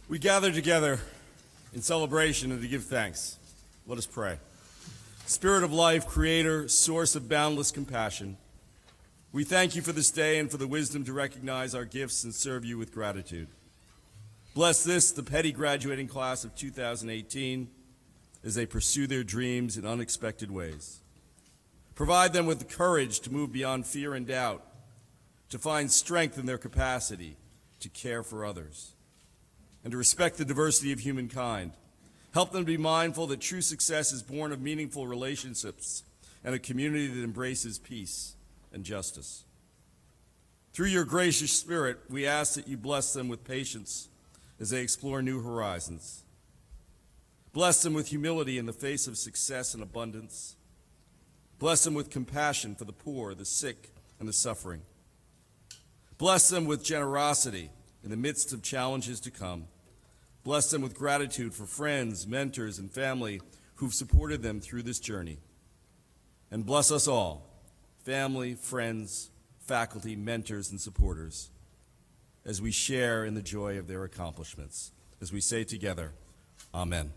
We gather together in celebration and to give thanks. Let us pray. Spirit of life, creator, source of boundless compassion, we thank you for this day and for the wisdom to recognize our gifts and serve you with gratitude. Bless this, the Peddie graduating class of 2018, as they pursue their dreams in unexpected ways. Provide them with the courage to move beyond fear and doubt, to find strength in their capacity to care for others, and to respect the diversity of humankind. Help them to be mindful that true success is born of meaningful relationships and a community that embraces peace and justice. Through your gracious Spirit, we ask that you bless them with patience as they explore new horizons. Bless them with humility in the face of success and abundance. Bless them with compassion for the poor, the sick, and the suffering. Bless them with generosity in the midst of challenges to come. Bless them with gratitude for friends, mentors, and family who've supported them through this journey. And bless us all, family, friends, faculty, mentors, and supporters, as we share in the joy of their accomplishments. As we say together, Amen.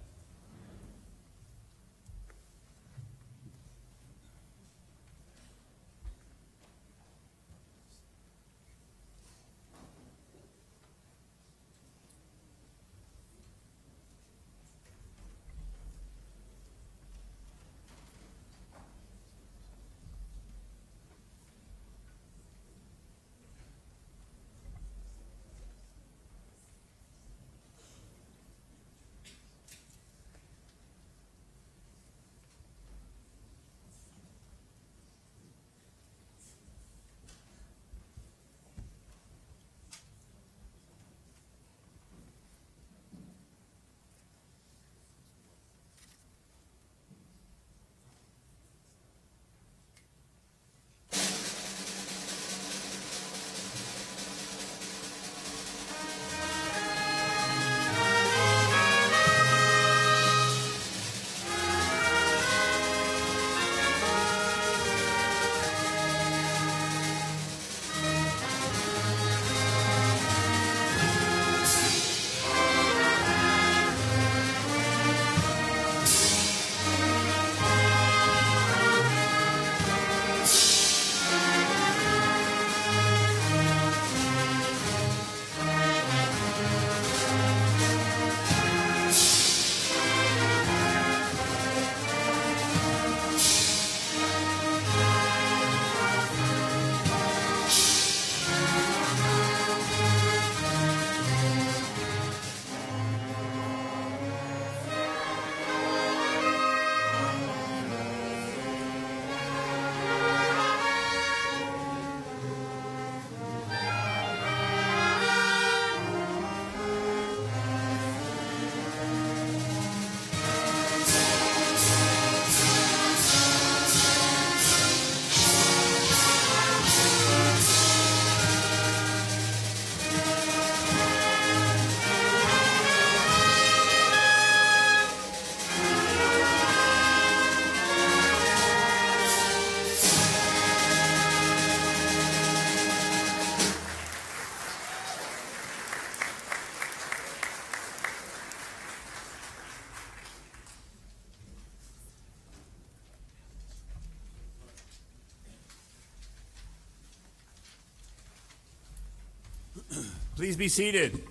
Please be seated.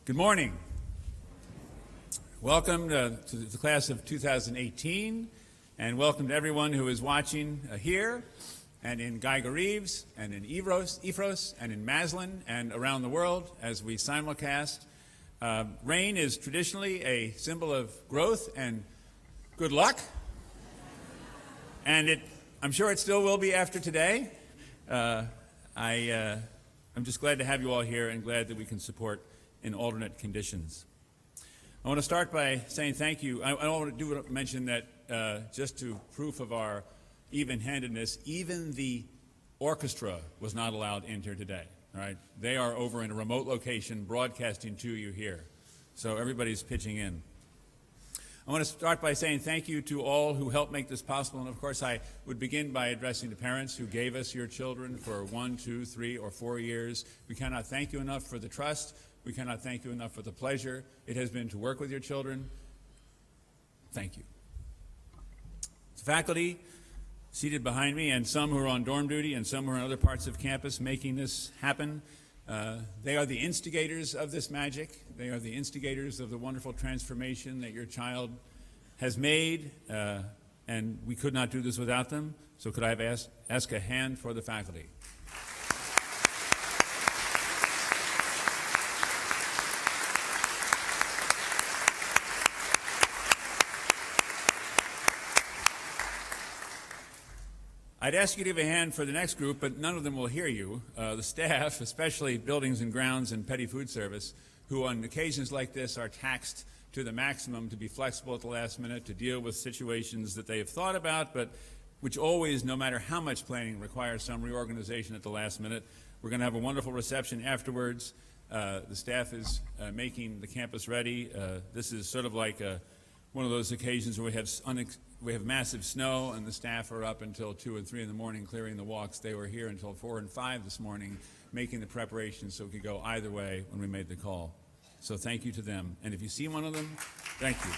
Good morning. Welcome to the class of 2018, and welcome to everyone who is watching here and in Geiger Reeves, and in Ifros, and in Maslin, and around the world as we simulcast. Rain is traditionally a symbol of growth and good luck, and I'm sure it still will be after today. I'm just glad to have you all here and glad that we can support in alternate conditions. I want to start by saying thank you. I want to mention that just to proof of our even-handedness, even the orchestra was not allowed in here today. All right, they are over in a remote location broadcasting to you here. So everybody's pitching in. I want to start by saying thank you to all who helped make this possible. And of course, I would begin by addressing the parents who gave us your children for 1, 2, 3, or 4 years. We cannot thank you enough for the trust. We cannot thank you enough for the pleasure it has been to work with your children. Thank you. The faculty seated behind me, and some who are on dorm duty and some who are in other parts of campus making this happen. They are the instigators of this magic. They are the instigators of the wonderful transformation that your child has made, and we could not do this without them. So could I ask a hand for the faculty? I'd ask you to give a hand for the next group, but none of them will hear you. The staff, especially Buildings and Grounds and Peddie Food Service, who on occasions like this are taxed to the maximum to be flexible at the last minute, to deal with situations that they have thought about, but which always, no matter how much planning, requires some reorganization at the last minute. We're going to have a wonderful reception afterwards. The staff is making the campus ready. This is sort of like one of those occasions where we have massive snow, and the staff are up until 2 and 3 in the morning clearing the walks. They were here until 4 and 5 this morning making the preparations so it could go either way when we made the call. So thank you to them. And if you see one of them, thank you.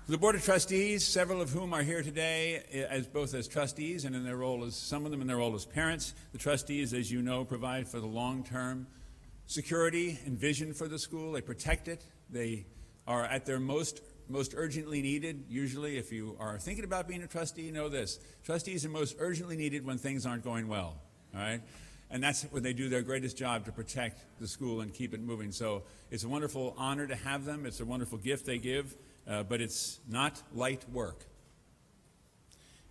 The Board of Trustees, several of whom are here today both as trustees and in their role as, some of them in their role as parents. The trustees, as you know, provide for the long-term security and vision for the school. They protect it. They are at their most urgently needed. Usually, if you are thinking about being a trustee, know this. Trustees are most urgently needed when things aren't going well, all right? And that's when they do their greatest job to protect the school and keep it moving. So it's a wonderful honor to have them. It's a wonderful gift they give. But it's not light work.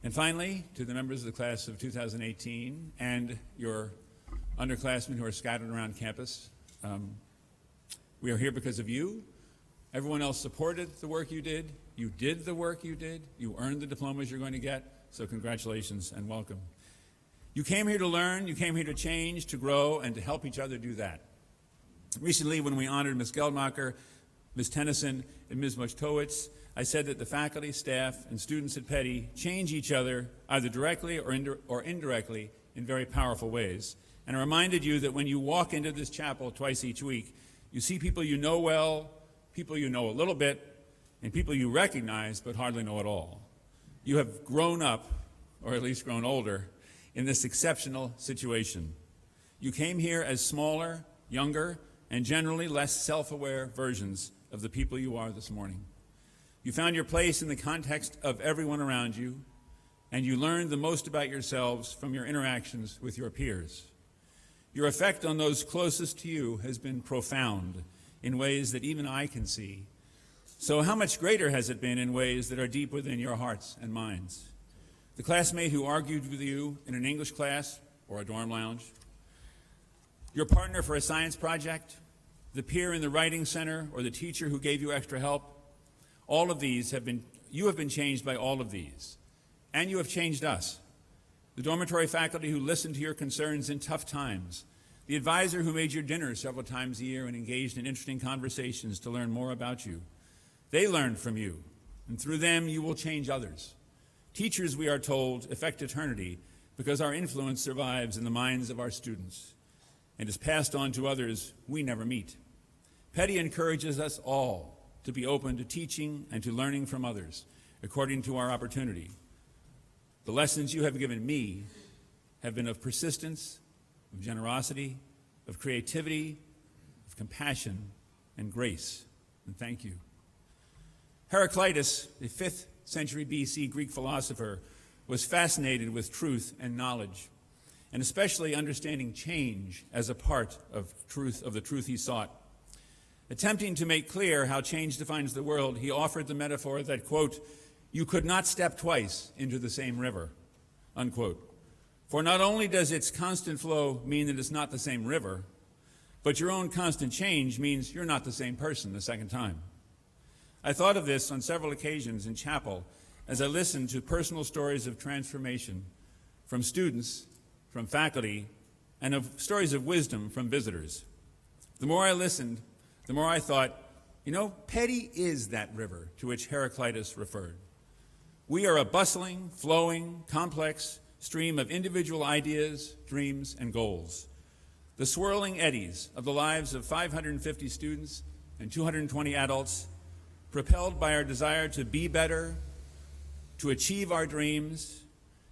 And finally, to the members of the class of 2018 and your underclassmen who are scattered around campus, we are here because of you. Everyone else supported the work you did. You did the work you did. You earned the diplomas you're going to get. So congratulations and welcome. You came here to learn. You came here to change, to grow, and to help each other do that. Recently, when we honored Ms. Geldmacher, Ms. Tennyson, and Ms. Mochtowitz, I said that the faculty, staff, and students at Peddie change each other either directly or indirectly in very powerful ways. And I reminded you that when you walk into this chapel twice each week, you see people you know well, people you know a little bit, and people you recognize but hardly know at all. You have grown up, or at least grown older, in this exceptional situation. You came here as smaller, younger, and generally less self-aware versions of the people you are this morning. You found your place in the context of everyone around you, and you learned the most about yourselves from your interactions with your peers. Your effect on those closest to you has been profound in ways that even I can see. So how much greater has it been in ways that are deep within your hearts and minds? The classmate who argued with you in an English class or a dorm lounge, your partner for a science project, the peer in the writing center, or the teacher who gave you extra help, all of these you have been changed by all of these. And you have changed us. The dormitory faculty who listened to your concerns in tough times, the advisor who made your dinner several times a year and engaged in interesting conversations to learn more about you. They learned from you, and through them you will change others. Teachers, we are told, affect eternity because our influence survives in the minds of our students and is passed on to others we never meet. Peddie encourages us all to be open to teaching and to learning from others according to our opportunity. The lessons you have given me have been of persistence, of generosity, of creativity, of compassion, and grace. And thank you. Heraclitus, the 5th century BC Greek philosopher, was fascinated with truth and knowledge, and especially understanding change as a part of the truth he sought. Attempting to make clear how change defines the world, he offered the metaphor that, quote, you could not step twice into the same river, unquote. For not only does its constant flow mean that it's not the same river, but your own constant change means you're not the same person the second time. I thought of this on several occasions in chapel as I listened to personal stories of transformation from students, from faculty, and of stories of wisdom from visitors. The more I listened, the more I thought, Peddie is that river to which Heraclitus referred. We are a bustling, flowing, complex stream of individual ideas, dreams, and goals. The swirling eddies of the lives of 550 students and 220 adults, propelled by our desire to be better, to achieve our dreams,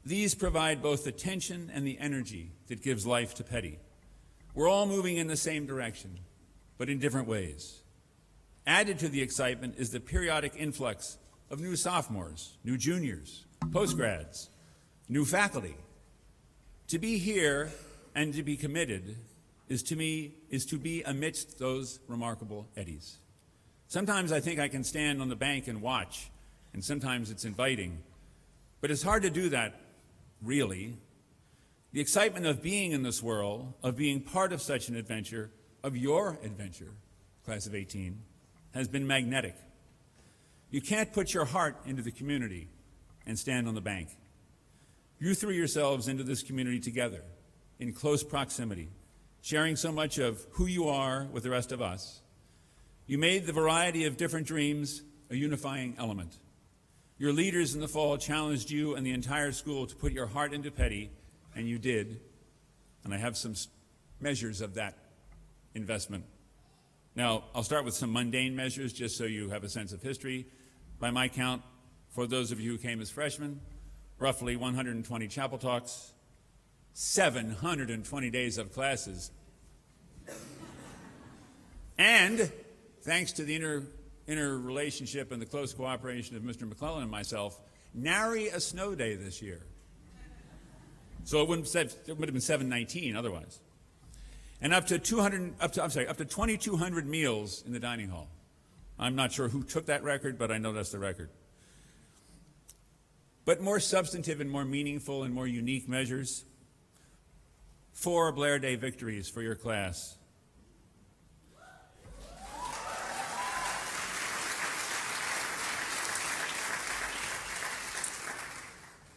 these provide both the tension and the energy that gives life to Peddie. We're all moving in the same direction, but in different ways. Added to the excitement is the periodic influx of new sophomores, new juniors, postgrads, new faculty. To be here and to be committed is to be amidst those remarkable eddies. Sometimes I think I can stand on the bank and watch, and sometimes it's inviting, but it's hard to do that, really. The excitement of being in this world, of being part of such an adventure, of your adventure, class of 18, has been magnetic. You can't put your heart into the community and stand on the bank. You threw yourselves into this community together, in close proximity, sharing so much of who you are with the rest of us. You made the variety of different dreams a unifying element. Your leaders in the fall challenged you and the entire school to put your heart into Peddie, and you did. And I have some measures of that investment. Now, I'll start with some mundane measures just so you have a sense of history. By my count, for those of you who came as freshmen, roughly 120 chapel talks, 720 days of classes, and thanks to the inner relationship and the close cooperation of Mr. McClellan and myself, nary a snow day this year. So it would have been 719 otherwise. And up to 2,200 meals in the dining hall. I'm not sure who took that record, but I know that's the record. But more substantive and more meaningful and more unique measures. 4 Blair Day victories for your class.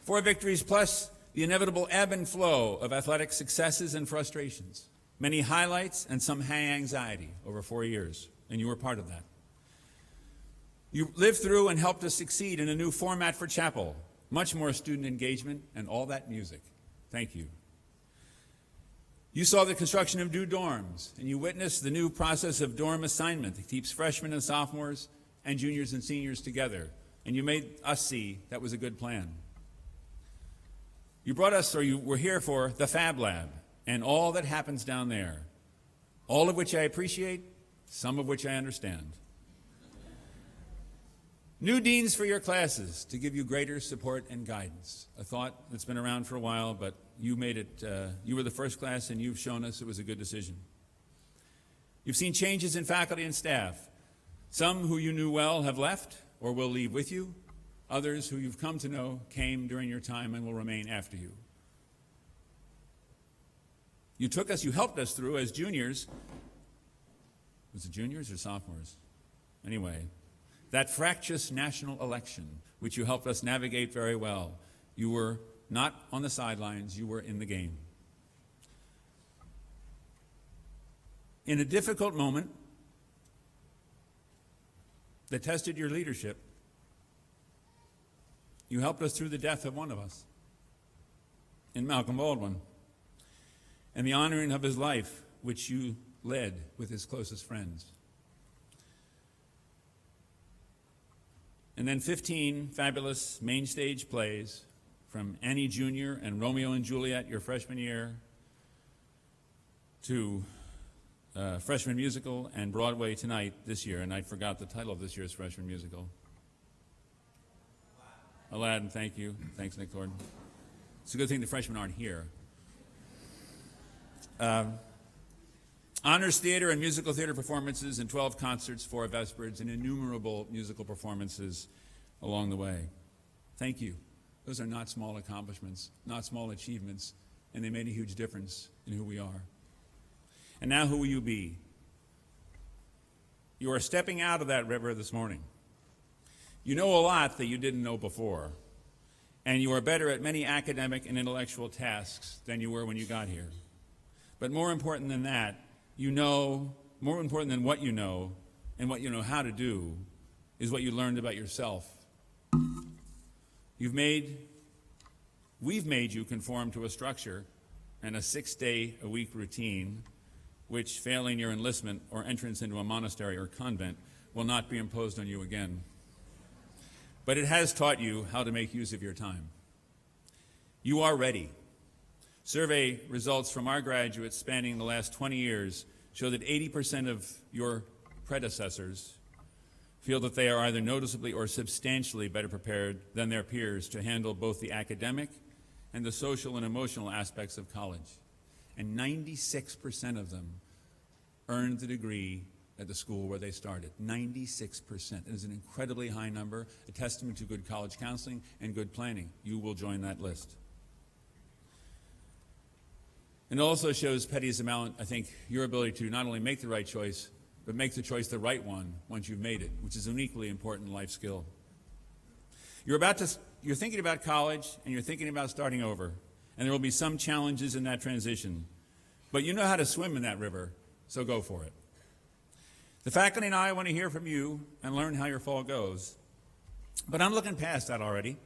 Four victories plus the inevitable ebb and flow of athletic successes and frustrations. Many highlights and some high anxiety over 4 years, and you were part of that. You lived through and helped us succeed in a new format for chapel, much more student engagement, and all that music. Thank you. You saw the construction of new dorms, and you witnessed the new process of dorm assignment that keeps freshmen and sophomores and juniors and seniors together, and you made us see that was a good plan. You brought us, or you were here for, the Fab Lab, and all that happens down there, all of which I appreciate, some of which I understand. New deans for your classes to give you greater support and guidance, a thought that's been around for a while, but you made it, you were the first class and you've shown us it was a good decision. You've seen changes in faculty and staff. Some who you knew well have left or will leave with you. Others who you've come to know came during your time and will remain after you. You helped us through as juniors. Was it juniors or sophomores? Anyway, that fractious national election, which you helped us navigate very well. You were not on the sidelines, you were in the game. In a difficult moment that tested your leadership, you helped us through the death of one of us, in Malcolm Baldwin, and the honoring of his life, which you led with his closest friends. And then 15 fabulous main stage plays, from Annie Jr. and Romeo and Juliet your freshman year, to freshman musical and Broadway Tonight this year, and I forgot the title of this year's freshman musical. Aladdin, thank you. Thanks, Nick Thornton. It's a good thing the freshmen aren't here. Honors theater and musical theater performances and 12 concerts, 4 Vespers, and innumerable musical performances along the way. Thank you. Those are not small accomplishments, not small achievements, and they made a huge difference in who we are. And now who will you be? You are stepping out of that river this morning. You know a lot that you didn't know before, and you are better at many academic and intellectual tasks than you were when you got here. But more important than that, more important than what you know and what you know how to do is what you learned about yourself. We've made you conform to a structure and a 6-day-a-week routine, which, failing your enlistment or entrance into a monastery or convent, will not be imposed on you again. But it has taught you how to make use of your time. You are ready. Survey results from our graduates spanning the last 20 years show that 80% of your predecessors feel that they are either noticeably or substantially better prepared than their peers to handle both the academic and the social and emotional aspects of college. And 96% of them earned the degree at the school where they started. 96%. It is an incredibly high number, a testament to good college counseling and good planning. You will join that list. And it also shows, Peddie's amount, I think, your ability to not only make the right choice, but make the choice the right one once you've made it, which is an equally important life skill. You're thinking about college, and you're thinking about starting over, and there will be some challenges in that transition. But you know how to swim in that river, so go for it. The faculty and I want to hear from you and learn how your fall goes. But I'm looking past that already,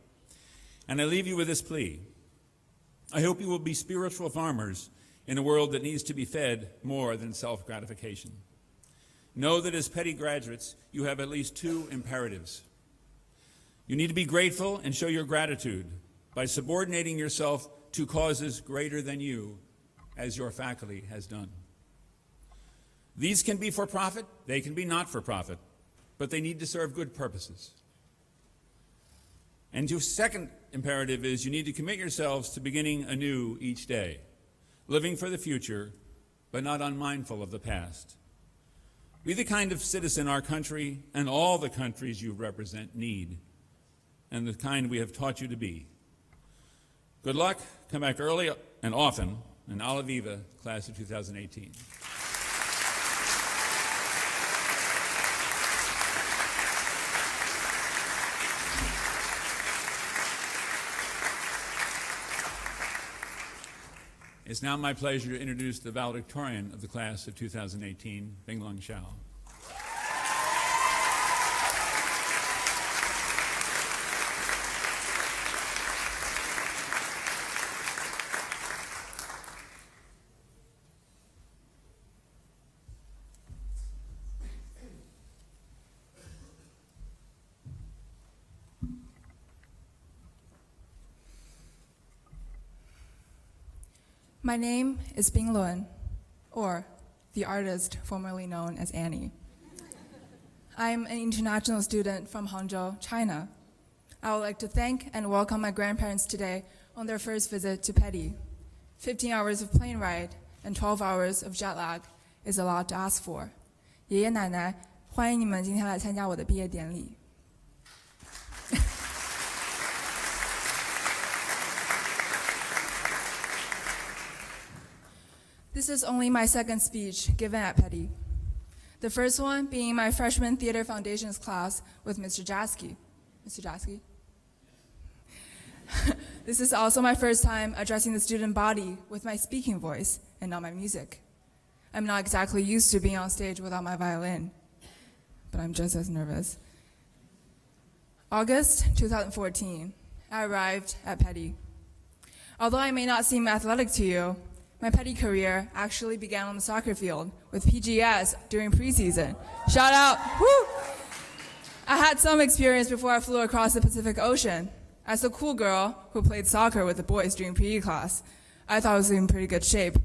and I leave you with this plea. I hope you will be spiritual farmers in a world that needs to be fed more than self-gratification. Know that as Peddie graduates, you have at least 2 imperatives. You need to be grateful and show your gratitude by subordinating yourself to causes greater than you, as your faculty has done. These can be for profit, they can be not for profit, but they need to serve good purposes. And your second imperative is you need to commit yourselves to beginning anew each day, living for the future, but not unmindful of the past. Be the kind of citizen our country and all the countries you represent need, and the kind we have taught you to be. Good luck, come back early and often, and Alla Viva, class of 2018. It's now my pleasure to introduce the valedictorian of the class of 2018, Binglong Xiao. My name is Bing Lun, or the artist formerly known as Annie. I'm an international student from Hangzhou, China. I would like to thank and welcome my grandparents today on their first visit to Peddie. 15 hours of plane ride and 12 hours of jet lag is a lot to ask for. 爷爷奶奶，欢迎你们今天来参加我的毕业典礼。This is only my second speech given at Peddie. The first one being my freshman theater foundations class with Mr. Jasky. Mr. Jasky? This is also my first time addressing the student body with my speaking voice and not my music. I'm not exactly used to being on stage without my violin, but I'm just as nervous. August 2014, I arrived at Peddie. Although I may not seem athletic to you, my Peddie career actually began on the soccer field with PGS during preseason. Shout out! Woo! I had some experience before I flew across the Pacific Ocean. As a cool girl who played soccer with the boys during PE class, I thought I was in pretty good shape.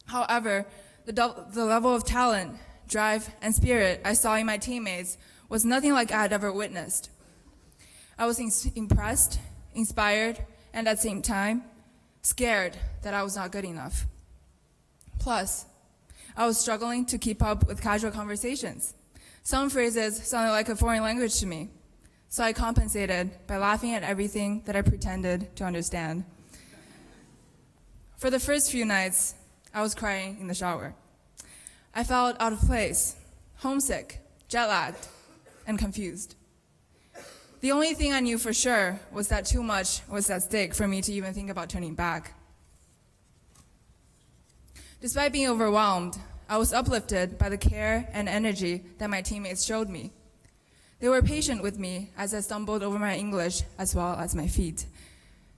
However, the level of talent, drive, and spirit I saw in my teammates was nothing like I had ever witnessed. I was impressed, inspired, and at the same time, scared that I was not good enough. Plus, I was struggling to keep up with casual conversations. Some phrases sounded like a foreign language to me, so I compensated by laughing at everything that I pretended to understand. For the first few nights, I was crying in the shower. I felt out of place, homesick, jet-lagged, and confused. The only thing I knew for sure was that too much was at stake for me to even think about turning back. Despite being overwhelmed, I was uplifted by the care and energy that my teammates showed me. They were patient with me as I stumbled over my English as well as my feet.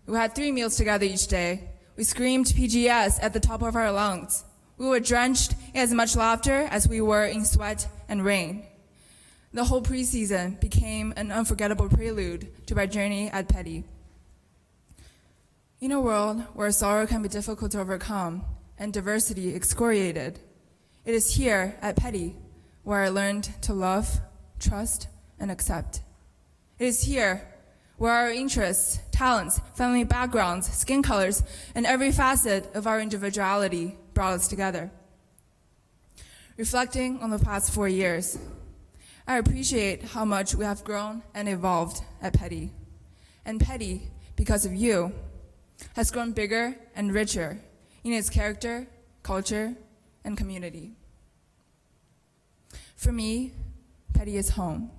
We had 3 meals together each day. We screamed PGS at the top of our lungs. We were drenched in as much laughter as we were in sweat and rain. The whole preseason became an unforgettable prelude to my journey at Peddie. In a world where sorrow can be difficult to overcome and diversity excoriated, it is here at Peddie where I learned to love, trust, and accept. It is here where our interests, talents, family backgrounds, skin colors, and every facet of our individuality brought us together. Reflecting on the past 4 years, I appreciate how much we have grown and evolved at Peddie. And Peddie, because of you, has grown bigger and richer in its character, culture, and community. For me, Peddie is home.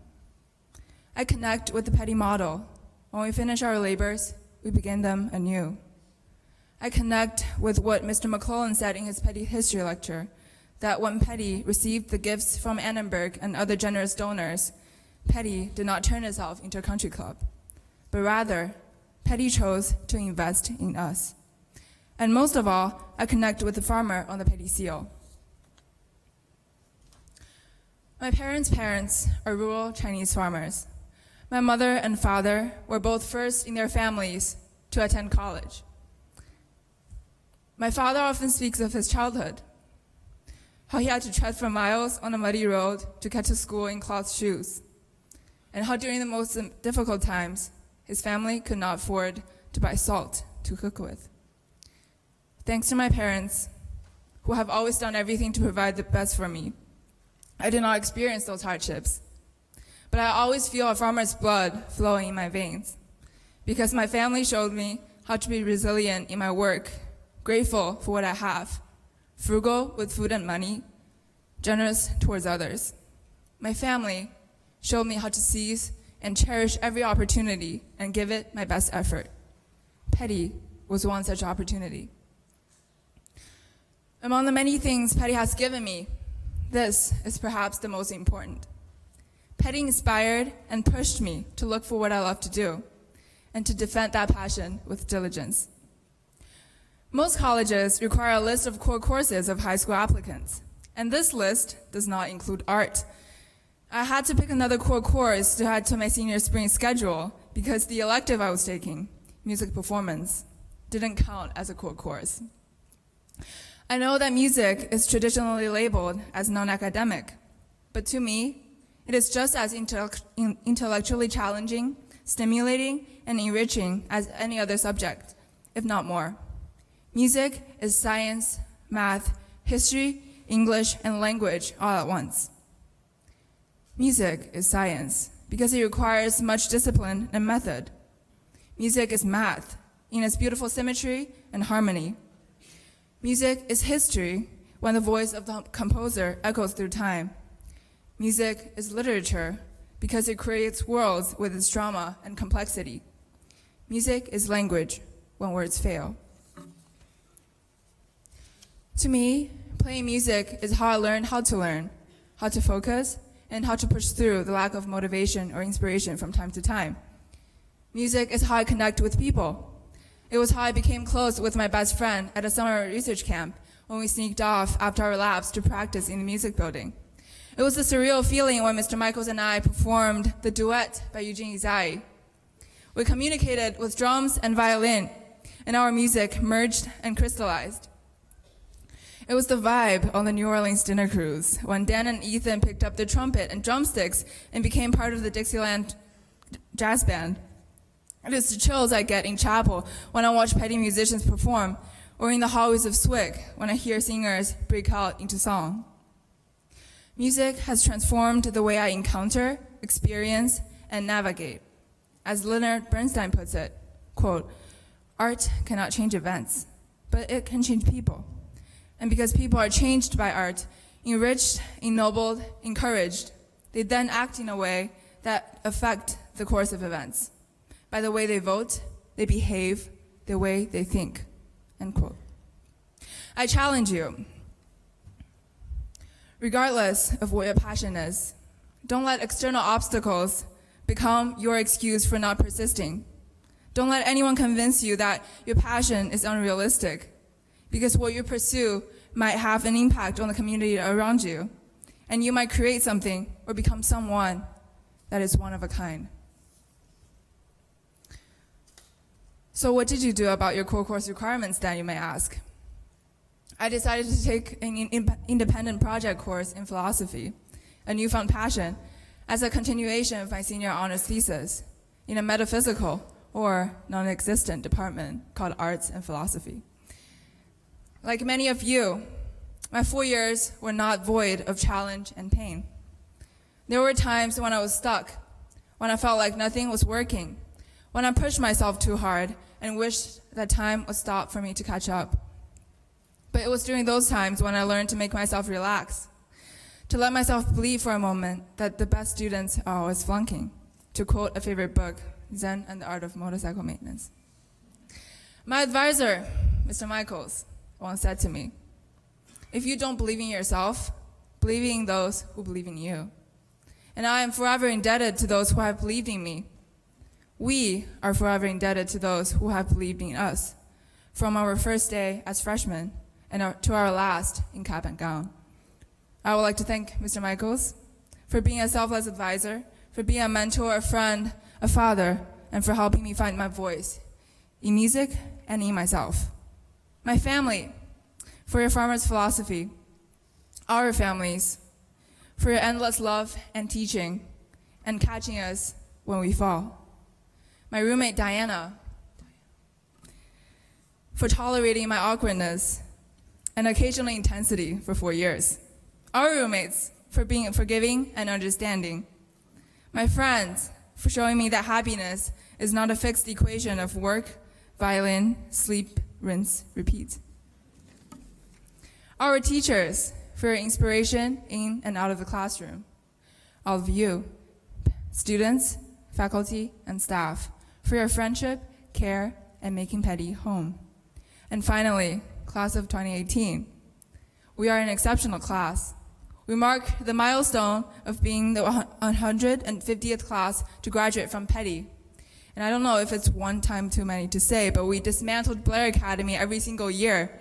I connect with the Peddie model. When we finish our labors, we begin them anew. I connect with what Mr. McClellan said in his Peddie history lecture, that when Peddie received the gifts from Annenberg and other generous donors, Peddie did not turn itself into a country club, but rather, Peddie chose to invest in us. And most of all, I connect with the farmer on the Peddie seal. My parents' parents are rural Chinese farmers. My mother and father were both first in their families to attend college. My father often speaks of his childhood, how he had to tread for miles on a muddy road to get to school in cloth shoes, and how during the most difficult times, his family could not afford to buy salt to cook with. Thanks to my parents, who have always done everything to provide the best for me, I did not experience those hardships. But I always feel a farmer's blood flowing in my veins, because my family showed me how to be resilient in my work, grateful for what I have, frugal with food and money, generous towards others. My family showed me how to seize and cherish every opportunity and give it my best effort. Peddie was one such opportunity. Among the many things Peddie has given me, this is perhaps the most important. Peddie inspired and pushed me to look for what I love to do and to defend that passion with diligence. Most colleges require a list of core courses of high school applicants, and this list does not include art. I had to pick another core course to add to my senior spring schedule because the elective I was taking, music performance, didn't count as a core course. I know that music is traditionally labeled as non-academic, but to me, it is just as intellectually challenging, stimulating, and enriching as any other subject, if not more. Music is science, math, history, English, and language all at once. Music is science because it requires much discipline and method. Music is math in its beautiful symmetry and harmony. Music is history when the voice of the composer echoes through time. Music is literature because it creates worlds with its drama and complexity. Music is language when words fail. To me, playing music is how I learned how to learn, how to focus, and how to push through the lack of motivation or inspiration from time to time. Music is how I connect with people. It was how I became close with my best friend at a summer research camp when we sneaked off after our labs to practice in the music building. It was a surreal feeling when Mr. Michaels and I performed the duet by Eugene Izai. We communicated with drums and violin, and our music merged and crystallized. It was the vibe on the New Orleans dinner cruise when Dan and Ethan picked up the trumpet and drumsticks and became part of the Dixieland jazz band. It is the chills I get in chapel when I watch Peddie musicians perform, or in the hallways of Swig when I hear singers break out into song. Music has transformed the way I encounter, experience, and navigate. As Leonard Bernstein puts it, quote, "Art cannot change events, but it can change people. And because people are changed by art, enriched, ennobled, encouraged, they then act in a way that affect the course of events, by the way they vote, they behave, the way they think, end quote. I challenge you, regardless of what your passion is, don't let external obstacles become your excuse for not persisting. Don't let anyone convince you that your passion is unrealistic, because what you pursue might have an impact on the community around you, and you might create something or become someone that is one of a kind. So what did you do about your core course requirements then, you may ask? I decided to take an independent project course in philosophy, a newfound passion, as a continuation of my senior honors thesis in a metaphysical or non-existent department called Arts and Philosophy. Like many of you, my 4 years were not void of challenge and pain. There were times when I was stuck, when I felt like nothing was working, when I pushed myself too hard and wished that time would stop for me to catch up. But it was during those times when I learned to make myself relax, to let myself believe for a moment that the best students are always flunking, to quote a favorite book, Zen and the Art of Motorcycle Maintenance. My advisor, Mr. Michaels, once said to me, if you don't believe in yourself, believe in those who believe in you. And I am forever indebted to those who have believed in me. We are forever indebted to those who have believed in us, from our first day as freshmen and to our last in cap and gown. I would like to thank Mr. Michaels for being a selfless advisor, for being a mentor, a friend, a father, and for helping me find my voice in music and in myself. My family, for your farmer's philosophy. Our families, for your endless love and teaching and catching us when we fall. My roommate, Diana, for tolerating my awkwardness and occasional intensity for 4 years. Our roommates, for being forgiving and understanding. My friends, for showing me that happiness is not a fixed equation of work, violin, sleep, rinse, repeat. Our teachers, for your inspiration in and out of the classroom. All of you, students, faculty, and staff, for your friendship, care, and making Peddie home. And finally, class of 2018. We are an exceptional class. We mark the milestone of being the 150th class to graduate from Peddie. And I don't know if it's one time too many to say, but we dismantled Blair Academy every single year.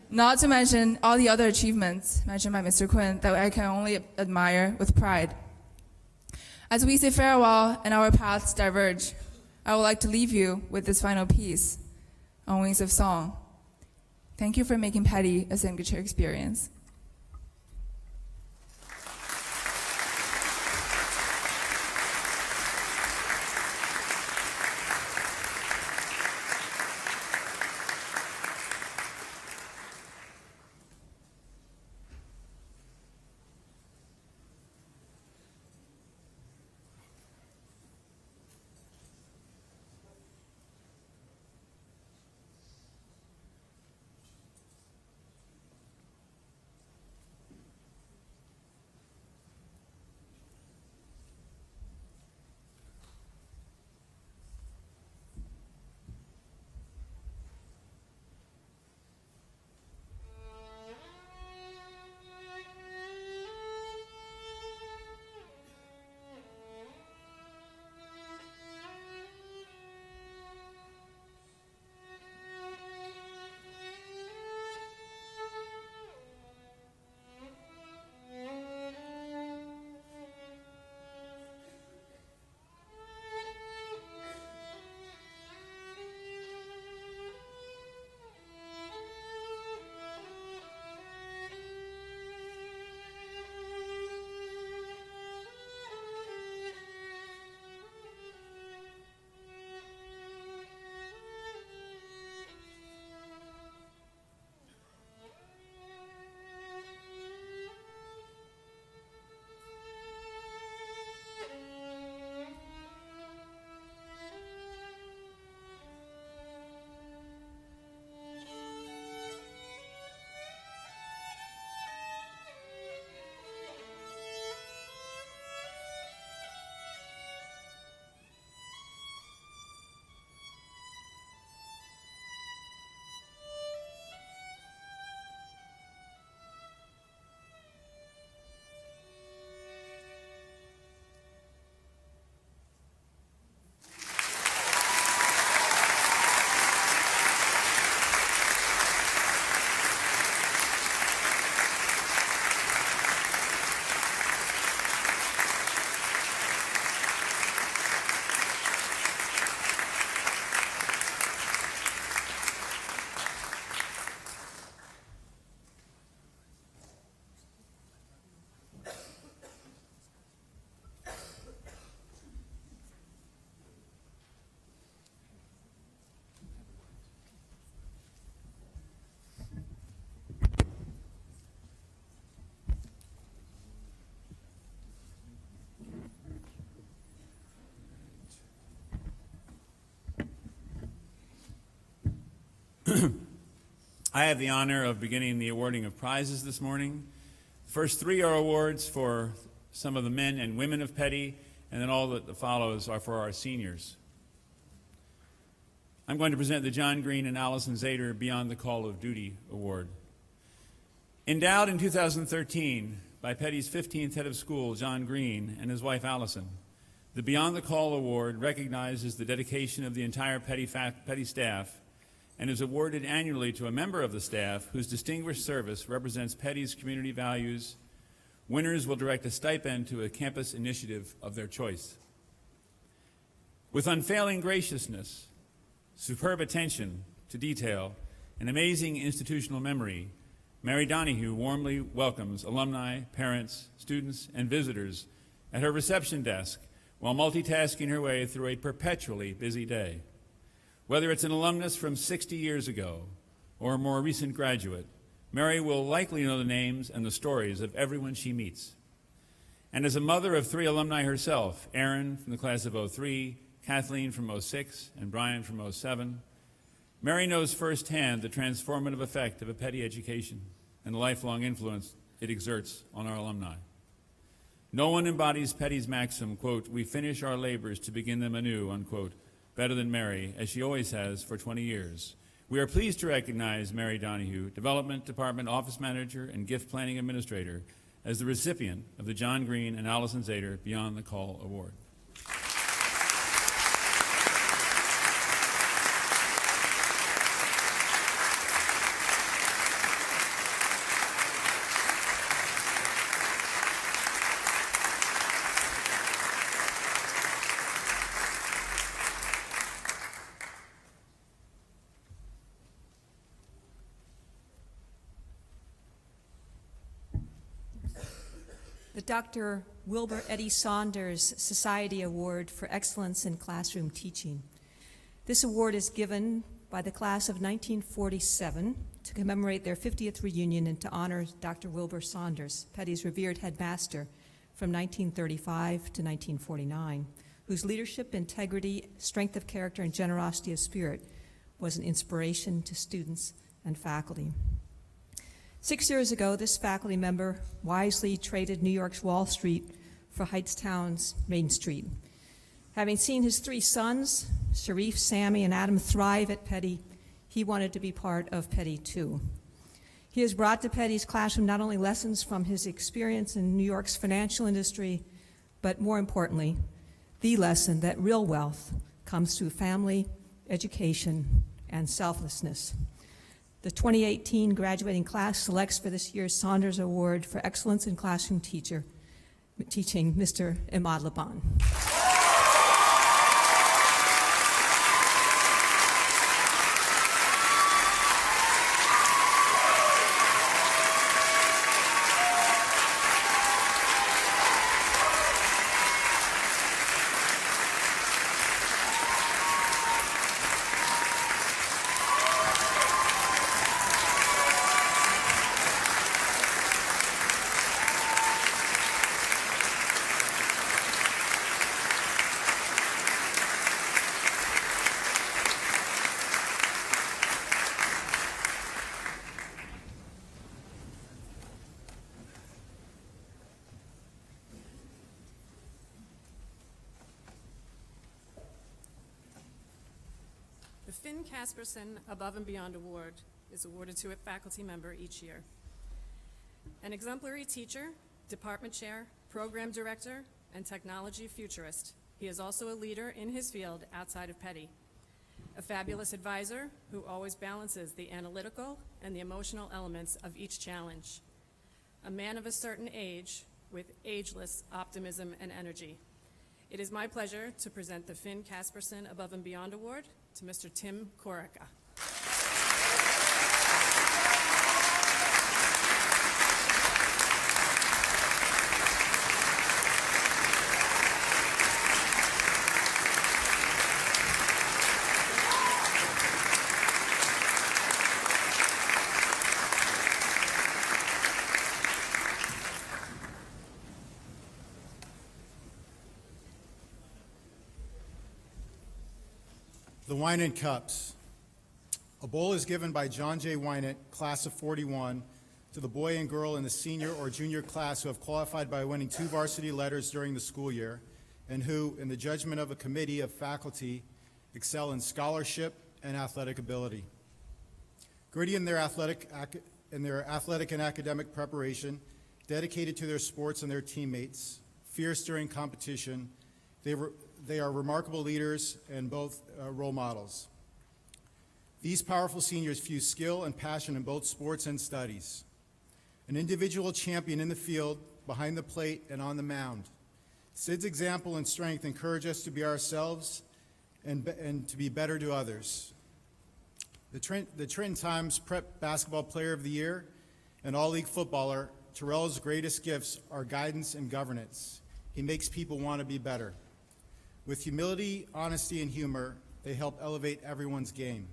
Not to mention all the other achievements mentioned by Mr. Quinn that I can only admire with pride. As we say farewell and our paths diverge, I would like to leave you with this final piece, On Wings of Song. Thank you for making Peddie a signature experience. I have the honor of beginning the awarding of prizes this morning. The first three are awards for some of the men and women of Peddie, and then all that follows are for our seniors. I'm going to present the John Green and Allison Zader Beyond the Call of Duty Award. Endowed in 2013 by Peddie's 15th head of school, John Green, and his wife, Allison, the Beyond the Call Award recognizes the dedication of the entire Peddie staff and is awarded annually to a member of the staff whose distinguished service represents Peddie's community values. Winners will direct a stipend to a campus initiative of their choice. With unfailing graciousness, superb attention to detail, and amazing institutional memory, Mary Donahue warmly welcomes alumni, parents, students, and visitors at her reception desk while multitasking her way through a perpetually busy day. Whether it's an alumnus from 60 years ago or a more recent graduate, Mary will likely know the names and the stories of everyone she meets. And as a mother of 3 alumni herself, Aaron from the class of '03, Kathleen from '06, and Brian from '07, Mary knows firsthand the transformative effect of a Peddie education and the lifelong influence it exerts on our alumni. No one embodies Peddie's maxim, quote, "We finish our labors to begin them anew," unquote, better than Mary, as she always has for 20 years. We are pleased to recognize Mary Donahue, Development Department Office Manager and Gift Planning Administrator, as the recipient of the John Green and Allison Zader Beyond the Call Award. The Dr. Wilbur Eddie Saunders Society Award for Excellence in Classroom Teaching. This award is given by the class of 1947 to commemorate their 50th reunion and to honor Dr. Wilbur Saunders, Peddie's revered headmaster from 1935 to 1949, whose leadership, integrity, strength of character, and generosity of spirit was an inspiration to students and faculty. 6 years ago, this faculty member wisely traded New York's Wall Street for Hightstown's Main Street. Having seen his 3 sons, Sharif, Sammy, and Adam, thrive at Peddie, he wanted to be part of Peddie too. He has brought to Peddie's classroom not only lessons from his experience in New York's financial industry, but more importantly, the lesson that real wealth comes through family, education, and selflessness. The 2018 graduating class selects for this year's Saunders Award for Excellence in Classroom Teaching, Mr. Imad Laban. The Finn Casperson Above and Beyond Award is awarded to a faculty member each year. An exemplary teacher, department chair, program director, and technology futurist, he is also a leader in his field outside of Peddie. A fabulous advisor who always balances the analytical and the emotional elements of each challenge. A man of a certain age with ageless optimism and energy. It is my pleasure to present the Finn Casperson Above and Beyond Award to Mr. Tim Koreka. The wine and cups. A bowl is given by John J. Wynant, class of 41, to the boy and girl in the senior or junior class who have qualified by winning 2 varsity letters during the school year and who, in the judgment of a committee of faculty, excel in scholarship and athletic ability. Gritty in their athletic and academic preparation, dedicated to their sports and their teammates, fierce during competition, they are remarkable leaders and both role models. These powerful seniors fuse skill and passion in both sports and studies. An individual champion in the field, behind the plate, and on the mound. Sid's example and strength encourage us to be ourselves and to be better to others. The Trenton Times Prep Basketball Player of the Year and All-League footballer, Terrell's greatest gifts are guidance and governance. He makes people want to be better. With humility, honesty, and humor, they help elevate everyone's game.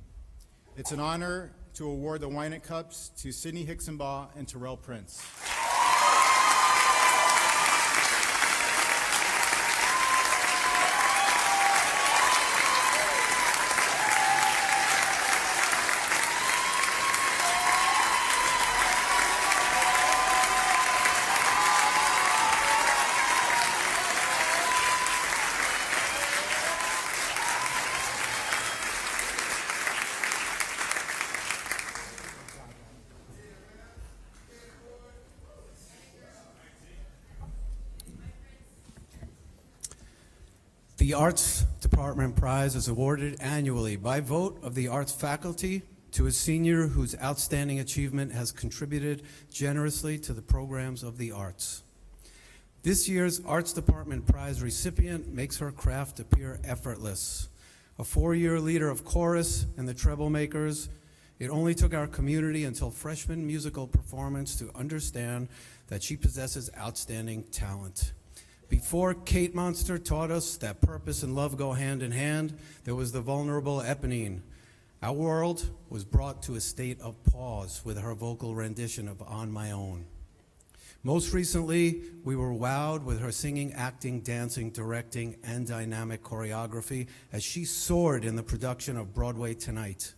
It's an honor to award the Wynant Cups to Sidney Hicksonbaugh and Terrell Prince. The Arts Department Prize is awarded annually by vote of the arts faculty to a senior whose outstanding achievement has contributed generously to the programs of the arts. This year's Arts Department Prize recipient makes her craft appear effortless. A 4-year leader of chorus and the treble makers, it only took our community until freshman musical performance to understand that she possesses outstanding talent. Before Kate Monster taught us that purpose and love go hand in hand, there was the vulnerable Eponine. Our world was brought to a state of pause with her vocal rendition of On My Own. Most recently, we were wowed with her singing, acting, dancing, directing, and dynamic choreography as she soared in the production of Broadway Tonight.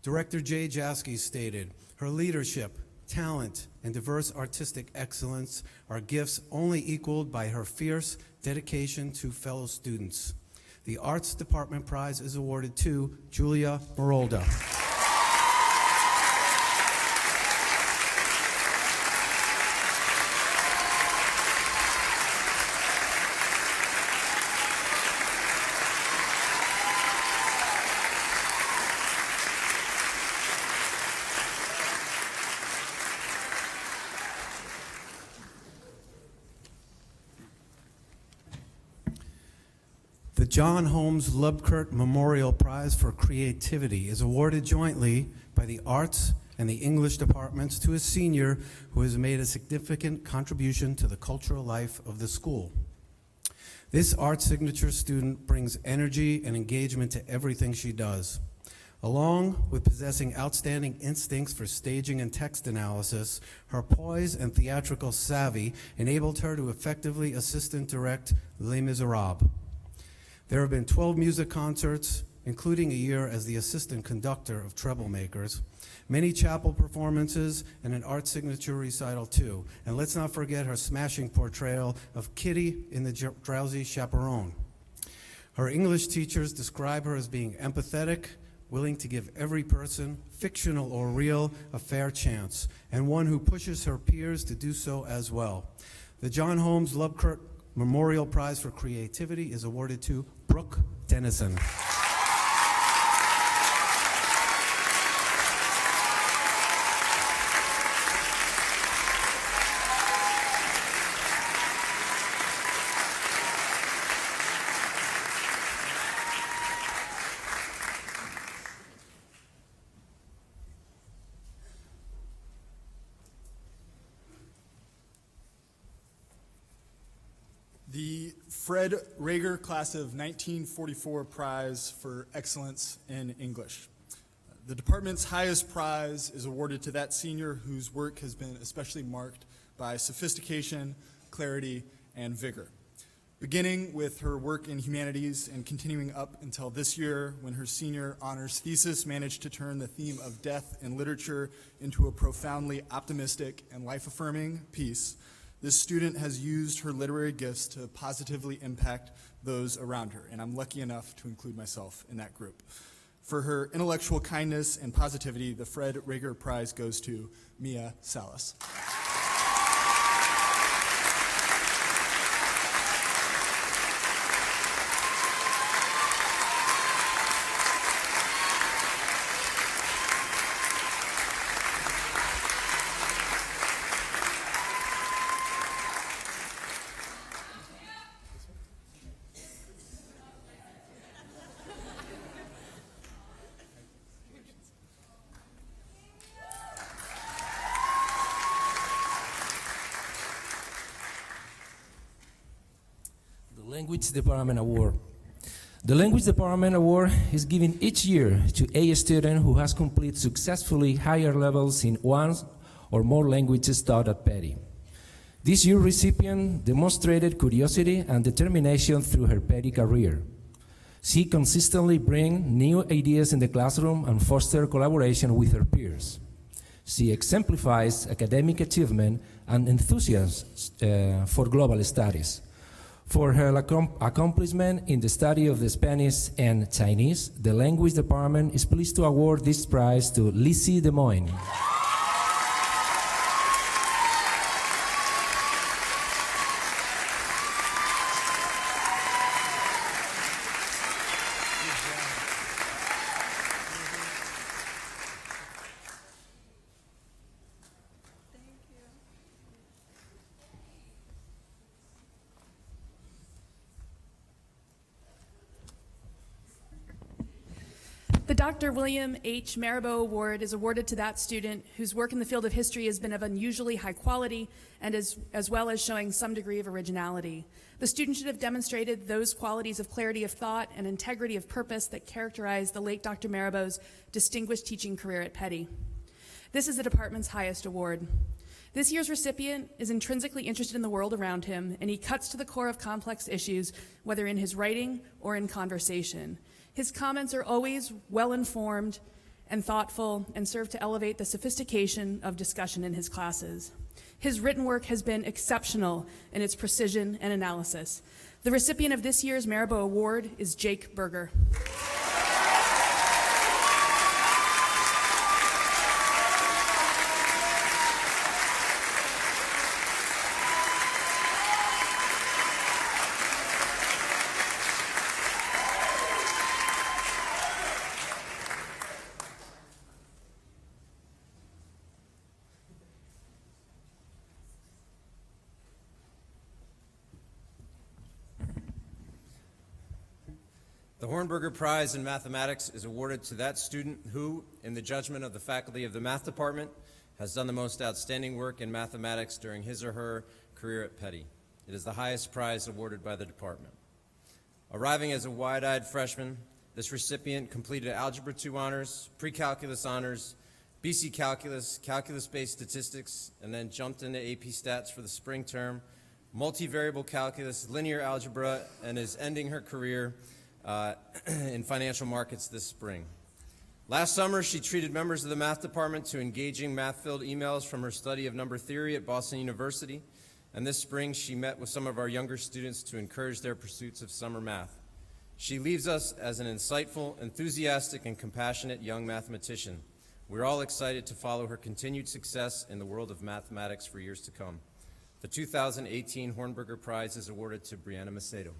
Director Jay Jasky stated, her leadership, talent, and diverse artistic excellence are gifts only equaled by her fierce dedication to fellow students. The Arts Department Prize is awarded to Julia Marolda. The John Holmes Lubkert Memorial Prize for Creativity is awarded jointly by the Arts and the English departments to a senior who has made a significant contribution to the cultural life of the school. This art signature student brings energy and engagement to everything she does. Along with possessing outstanding instincts for staging and text analysis, her poise and theatrical savvy enabled her to effectively assist and direct Les Miserables. There have been 12 music concerts, including a year as the assistant conductor of Treble Makers, many chapel performances, and an art signature recital too. And let's not forget her smashing portrayal of Kitty in The Drowsy Chaperone. Her English teachers describe her as being empathetic, willing to give every person, fictional or real, a fair chance, and one who pushes her peers to do so as well. The John Holmes Lubkert Memorial Prize for Creativity is awarded to Brooke Dennison. The Fred Rager Class of 1944 Prize for Excellence in English. The department's highest prize is awarded to that senior whose work has been especially marked by sophistication, clarity, and vigor. beginning with her work in humanities and continuing up until this year when her senior honors thesis managed to turn the theme of death in literature into a profoundly optimistic and life-affirming piece. This student has used her literary gifts to positively impact those around her, and I'm lucky enough to include myself in that group. For her intellectual kindness and positivity, the Fred Rager Prize goes to Mia Salas. Language Department Award. The Language Department Award is given each year to a student who has completed successfully higher levels in one or more languages taught at Peddie. This year's recipient demonstrated curiosity and determination through her Peddie career. She consistently brings new ideas in the classroom and fosters collaboration with her peers. She exemplifies academic achievement and enthusiasm for global studies. For her accomplishment in the study of the Spanish and Chinese, the Language Department is pleased to award this prize to Lizzie Des Moines. The Dr. William H. Marabo Award is awarded to that student whose work in the field of history has been of unusually high quality and as well as showing some degree of originality. The student should have demonstrated those qualities of clarity of thought and integrity of purpose that characterized the late Dr. Marabo's distinguished teaching career at Peddie. This is the department's highest award. This year's recipient is intrinsically interested in the world around him, and he cuts to the core of complex issues, whether in his writing or in conversation. His comments are always well-informed and thoughtful and serve to elevate the sophistication of discussion in his classes. His written work has been exceptional in its precision and analysis. The recipient of this year's Marabo Award is Jake Berger. The Hornberger Prize in Mathematics is awarded to that student who, in the judgment of the faculty of the Math Department, has done the most outstanding work in mathematics during his or her career at Peddie. It is the highest prize awarded by the department. Arriving as a wide-eyed freshman, this recipient completed Algebra 2 honors, pre-calculus honors, BC Calculus, calculus-based statistics, and then jumped into AP Stats for the spring term, multivariable calculus, linear algebra, and is ending her career in financial markets this spring. Last summer, she treated members of the math department to engaging math-filled emails from her study of number theory at Boston University, and this spring she met with some of our younger students to encourage their pursuits of summer math. She leaves us as an insightful, enthusiastic, and compassionate young mathematician. We're all excited to follow her continued success in the world of mathematics for years to come. The 2018 Hornberger Prize is awarded to Brianna Macedo.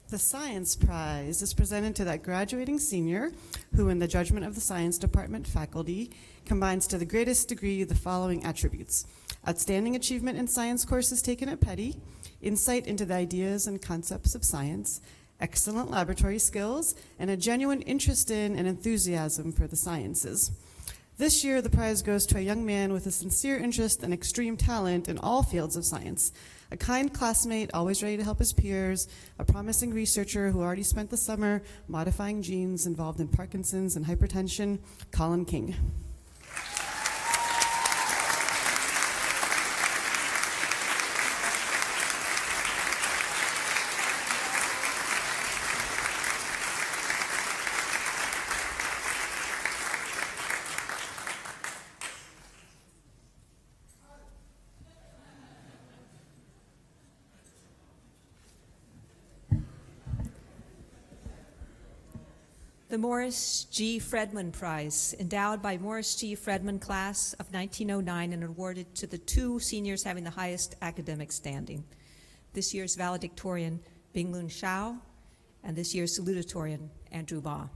The Science Prize is presented to that graduating senior who, in the judgment of the Science Department faculty, combines to the greatest degree the following attributes: outstanding achievement in science courses taken at Peddie, insight into the ideas and concepts of science, excellent laboratory skills, and a genuine interest in and enthusiasm for the sciences. This year, the prize goes to a young man with a sincere interest and extreme talent in all fields of science, a kind classmate always ready to help his peers, a promising researcher who already spent the summer modifying genes involved in Parkinson's and hypertension, Colin King. The Morris G. Fredman Prize, endowed by Morris G. Fredman class of 1909 and awarded to the two seniors having the highest academic standing. This year's valedictorian, Binglun Shao, and this year's salutatorian, Andrew Ba.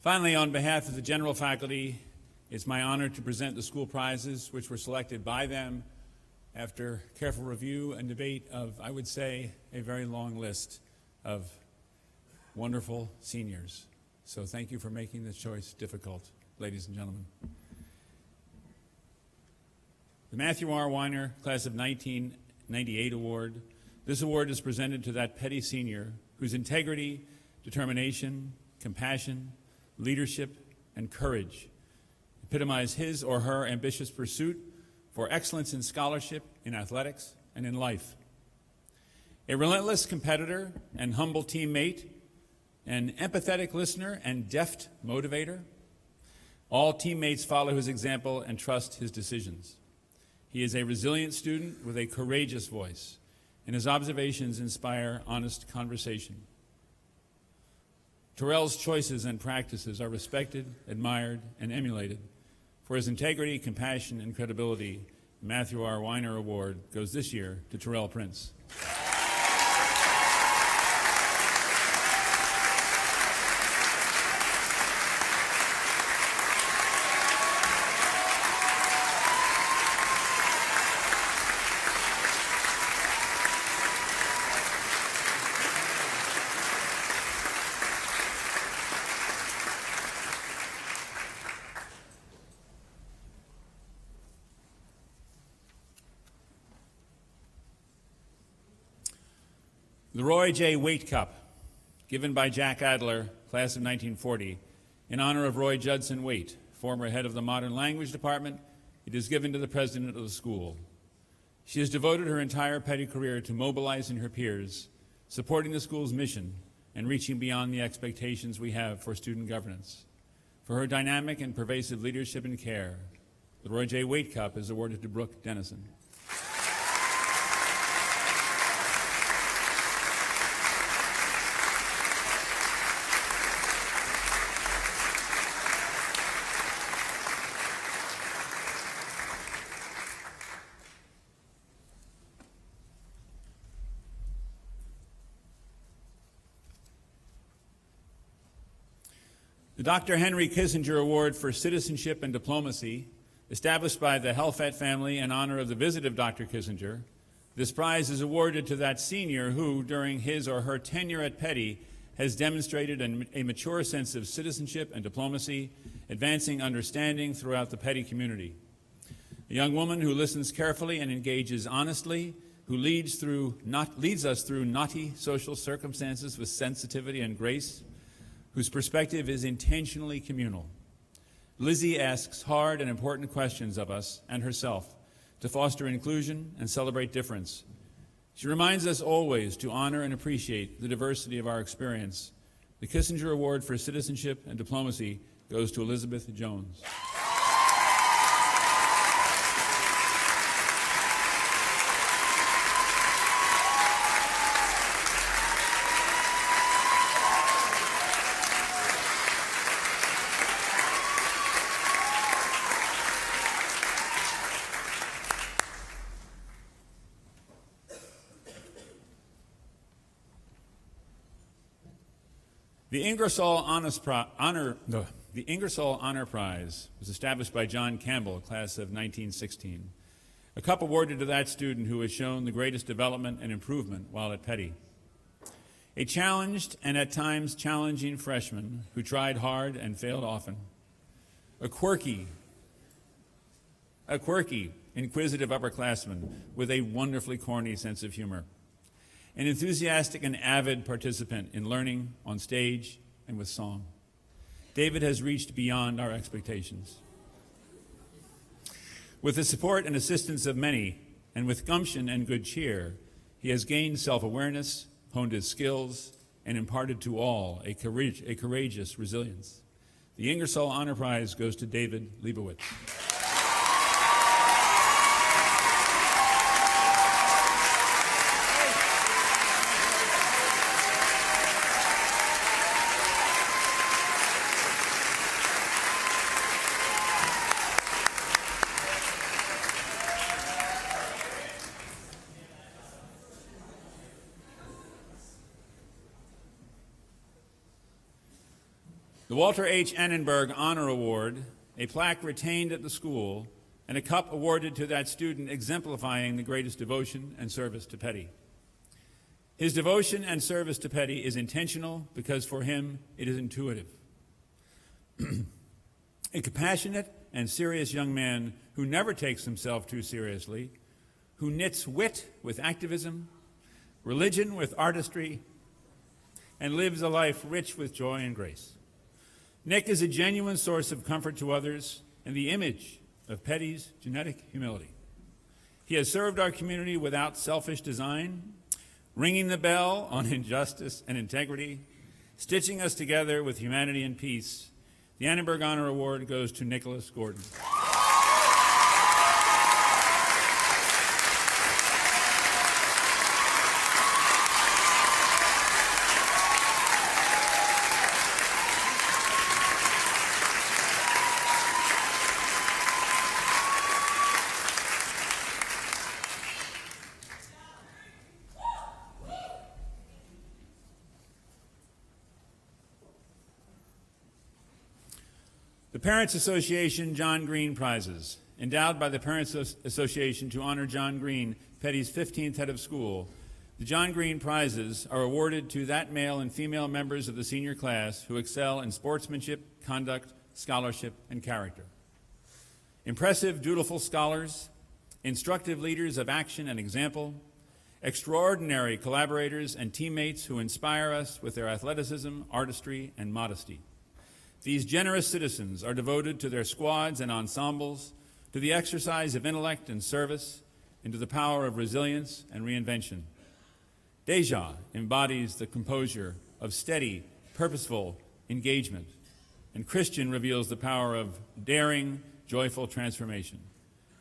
Finally, on behalf of the general faculty, it's my honor to present the school prizes, which were selected by them after careful review and debate of, I would say, a very long list of wonderful seniors. So thank you for making this choice difficult, ladies and gentlemen. The Matthew R. Weiner Class of 1998 Award. This award is presented to that Peddie senior whose integrity, determination, compassion, leadership, and courage epitomize his or her ambitious pursuit for excellence in scholarship, in athletics, and in life. A relentless competitor and humble teammate, an empathetic listener and deft motivator. All teammates follow his example and trust his decisions. He is a resilient student with a courageous voice, and his observations inspire honest conversation. Terrell's choices and practices are respected, admired, and emulated. For his integrity, compassion, and credibility, the Matthew R. Weiner Award goes this year to Terrell Prince. The Roy J. Waite Cup, given by Jack Adler, class of 1940, in honor of Roy Judson Waite, former head of the Modern Language Department. It is given to the president of the school. She has devoted her entire Peddie career to mobilizing her peers, supporting the school's mission, and reaching beyond the expectations we have for student governance. For her dynamic and pervasive leadership and care, the Roy J. Waite Cup is awarded to Brooke Dennison. The Dr. Henry Kissinger Award for Citizenship and Diplomacy, established by the Helfet family in honor of the visit of Dr. Kissinger. This prize is awarded to that senior who, during his or her tenure at Peddie, has demonstrated a mature sense of citizenship and diplomacy, advancing understanding throughout the Peddie community. A young woman who listens carefully and engages honestly, who leads us through knotty social circumstances with sensitivity and grace, whose perspective is intentionally communal. Lizzie asks hard and important questions of us and herself to foster inclusion and celebrate difference. She reminds us always to honor and appreciate the diversity of our experience. The Kissinger Award for Citizenship and Diplomacy goes to Elizabeth Jones. The Ingersoll Honor Prize was established by John Campbell, class of 1916, a cup awarded to that student who has shown the greatest development and improvement while at Peddie. A challenged and at times challenging freshman who tried hard and failed often. A quirky, inquisitive upperclassman with a wonderfully corny sense of humor. An enthusiastic and avid participant in learning on stage and with song. David has reached beyond our expectations. With the support and assistance of many, and with gumption and good cheer, he has gained self-awareness, honed his skills, and imparted to all a courageous resilience. The Ingersoll Honor Prize goes to David Leibowitz. The Walter H. Annenberg Honor Award, a plaque retained at the school, and a cup awarded to that student exemplifying the greatest devotion and service to Peddie. His devotion and service to Peddie is intentional because for him it is intuitive. A compassionate and serious young man who never takes himself too seriously, who knits wit with activism, religion with artistry, and lives a life rich with joy and grace. Nick is a genuine source of comfort to others and the image of Peddie's genetic humility. He has served our community without selfish design, ringing the bell on injustice and integrity, stitching us together with humanity and peace. The Annenberg Honor Award goes to Nicholas Gordon. The Parents Association John Green Prizes, endowed by the Parents Association to honor John Green, Peddie's 15th head of school. The John Green Prizes are awarded to that male and female members of the senior class who excel in sportsmanship, conduct, scholarship, and character. Impressive, dutiful scholars, instructive leaders of action and example, extraordinary collaborators and teammates who inspire us with their athleticism, artistry, and modesty. These generous citizens are devoted to their squads and ensembles, to the exercise of intellect and service, and to the power of resilience and reinvention. Deja embodies the composure of steady, purposeful engagement, and Christian reveals the power of daring, joyful transformation.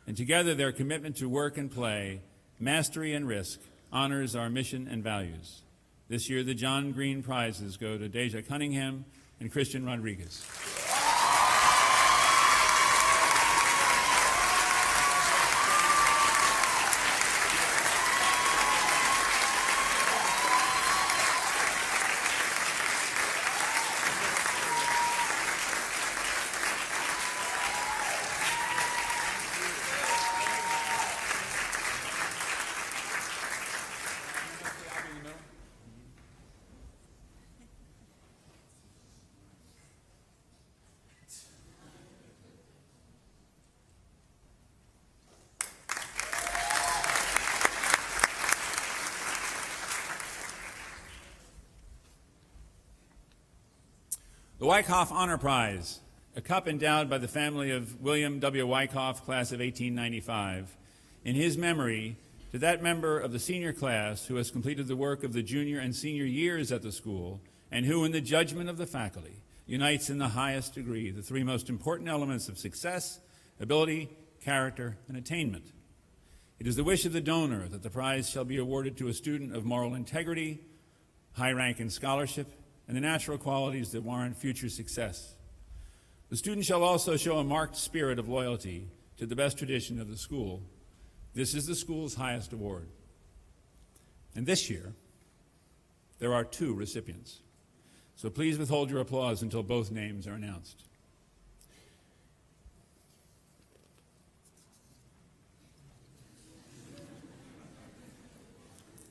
And together their commitment to work and play, mastery and risk, honors our mission and values. This year the John Green Prizes go to Deja Cunningham and Christian Rodriguez. The Wyckoff Honor Prize, a cup endowed by the family of William W. Wyckoff, class of 1895, in his memory to that member of the senior class who has completed the work of the junior and senior years at the school and who, in the judgment of the faculty, unites in the highest degree the three most important elements of success, ability, character, and attainment. It is the wish of the donor that the prize shall be awarded to a student of moral integrity, high rank in scholarship, and the natural qualities that warrant future success. The student shall also show a marked spirit of loyalty to the best tradition of the school. This is the school's highest award. And this year, there are two recipients. So please withhold your applause until both names are announced.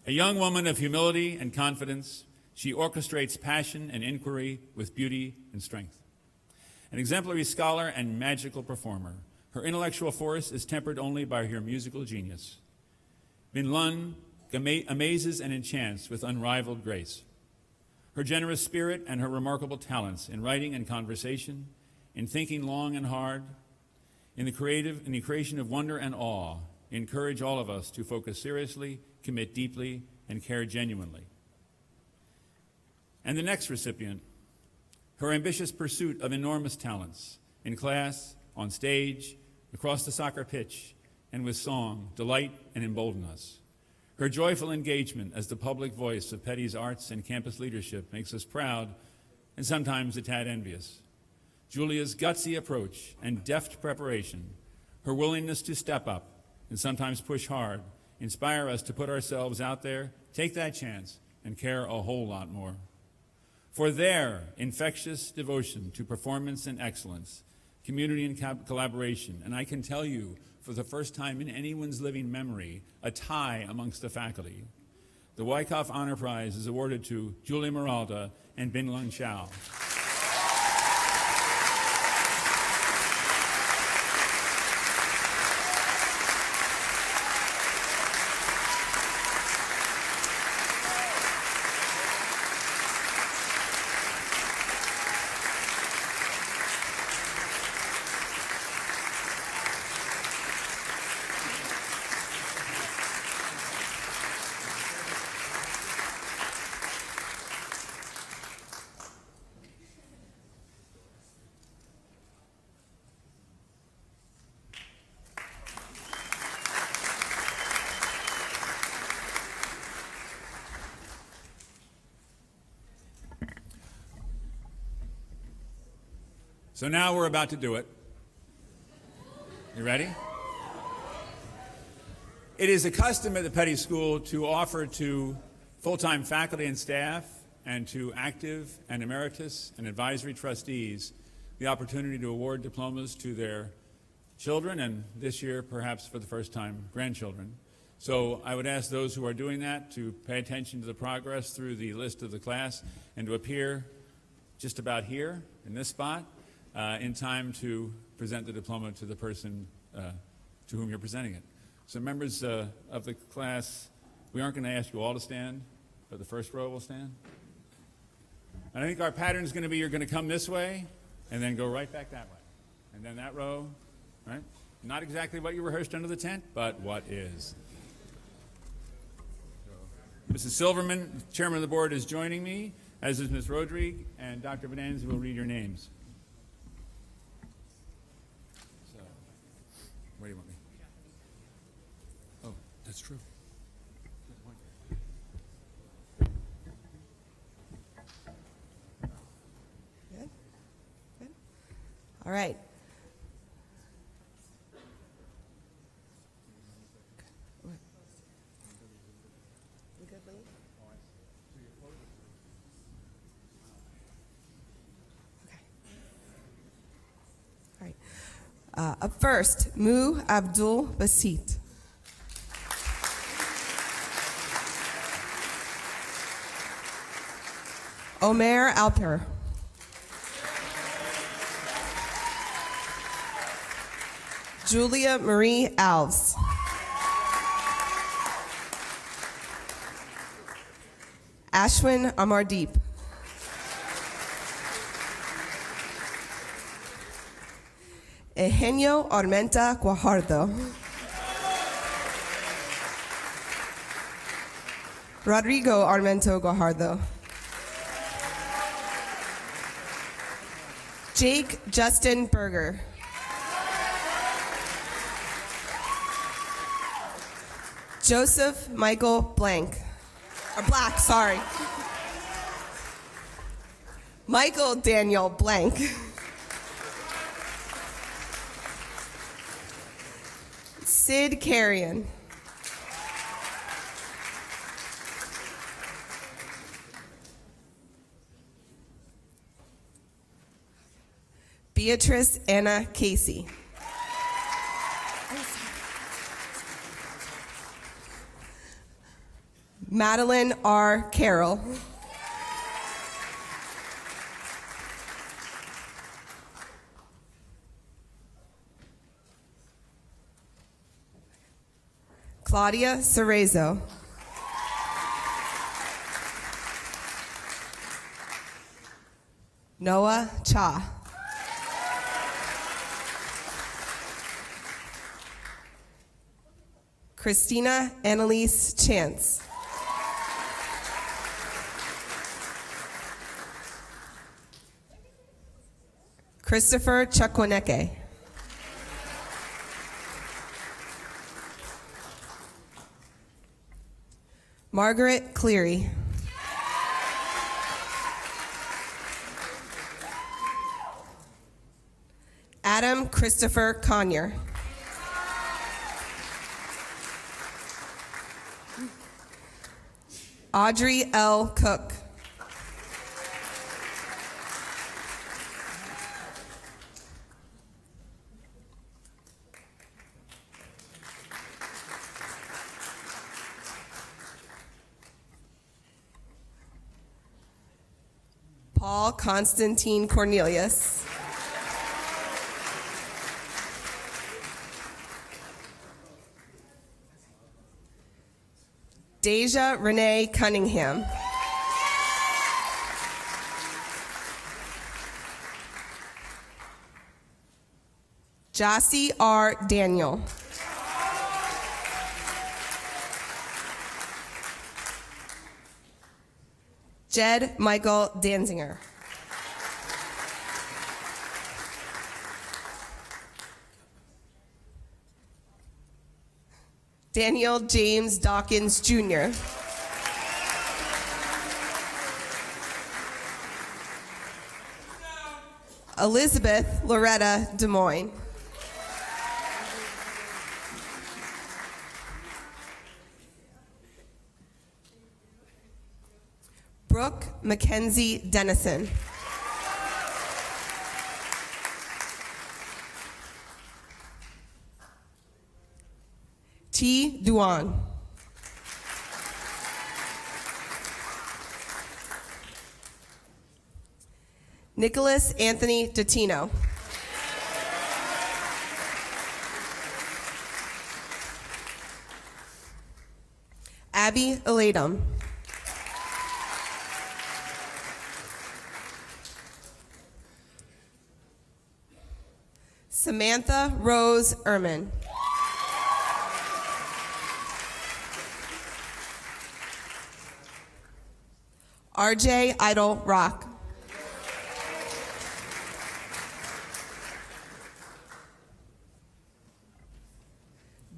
A young woman of humility and confidence, she orchestrates passion and inquiry with beauty and strength. An exemplary scholar and magical performer, her intellectual force is tempered only by her musical genius. Bin Lun amazes and enchants with unrivaled grace. Her generous spirit and her remarkable talents in writing and conversation, in thinking long and hard, in the creation of wonder and awe, encourage all of us to focus seriously, commit deeply, and care genuinely. And the next recipient, her ambitious pursuit of enormous talents in class, on stage, across the soccer pitch, and with song, delight and embolden us. Her joyful engagement as the public voice of Peddie's arts and campus leadership makes us proud and sometimes a tad envious. Julia's gutsy approach and deft preparation, her willingness to step up and sometimes push hard, inspire us to put ourselves out there, take that chance, and care a whole lot more. For their infectious devotion to performance and excellence, community and collaboration, and I can tell you, for the first time in anyone's living memory, a tie amongst the faculty, the Wyckoff Honor Prize is awarded to Julia Meralda and Bin Lun Chao. So now we're about to do it. You ready? It is a custom at the Peddie School to offer to full-time faculty and staff and to active and emeritus and advisory trustees the opportunity to award diplomas to their children and this year perhaps for the first time grandchildren. So I would ask those who are doing that to pay attention to the progress through the list of the class and to appear just about here in this spot in time to present the diploma to the person to whom you're presenting it. So members of the class, we aren't going to ask you all to stand, but the first row will stand. And I think our pattern is going to be you're going to come this way and then go right back that way. And then that row, right? Not exactly what you rehearsed under the tent, but what is. Mrs. Silverman, chairman of the board, is joining me, as is Ms. Rodrigue, and Dr. Bonanza will read your names. So, where do you want me? Oh, that's true. Good? Good? All right. Up first, Mu Abdul Basit. Omer Alper. Julia Marie Alves. Ashwin Amardeep. Eugenio Armenta Guajardo. Rodrigo Armento Guajardo. Jake Justin Berger. Joseph Michael Black, sorry. Michael Daniel Blank. Sid Carrion. Beatrice Anna Casey. Madeline R. Carroll. Claudia Cerezo. Noah Cha. Christina Annalise Chance. Christopher Chukwuneke. Margaret Cleary. Adam Christopher Conyer. Audrey L. Cook. Paul Constantine Cornelius. Deja Renee Cunningham. Jossie R. Daniel. Jed Michael Danzinger. Daniel James Dawkins Jr. Elizabeth Loretta Des Moines. Brooke Mackenzie Dennison. T. Duan. Nicholas Anthony Dottino. Abby Eladum. Samantha Rose Ehrman. RJ Idle Rock.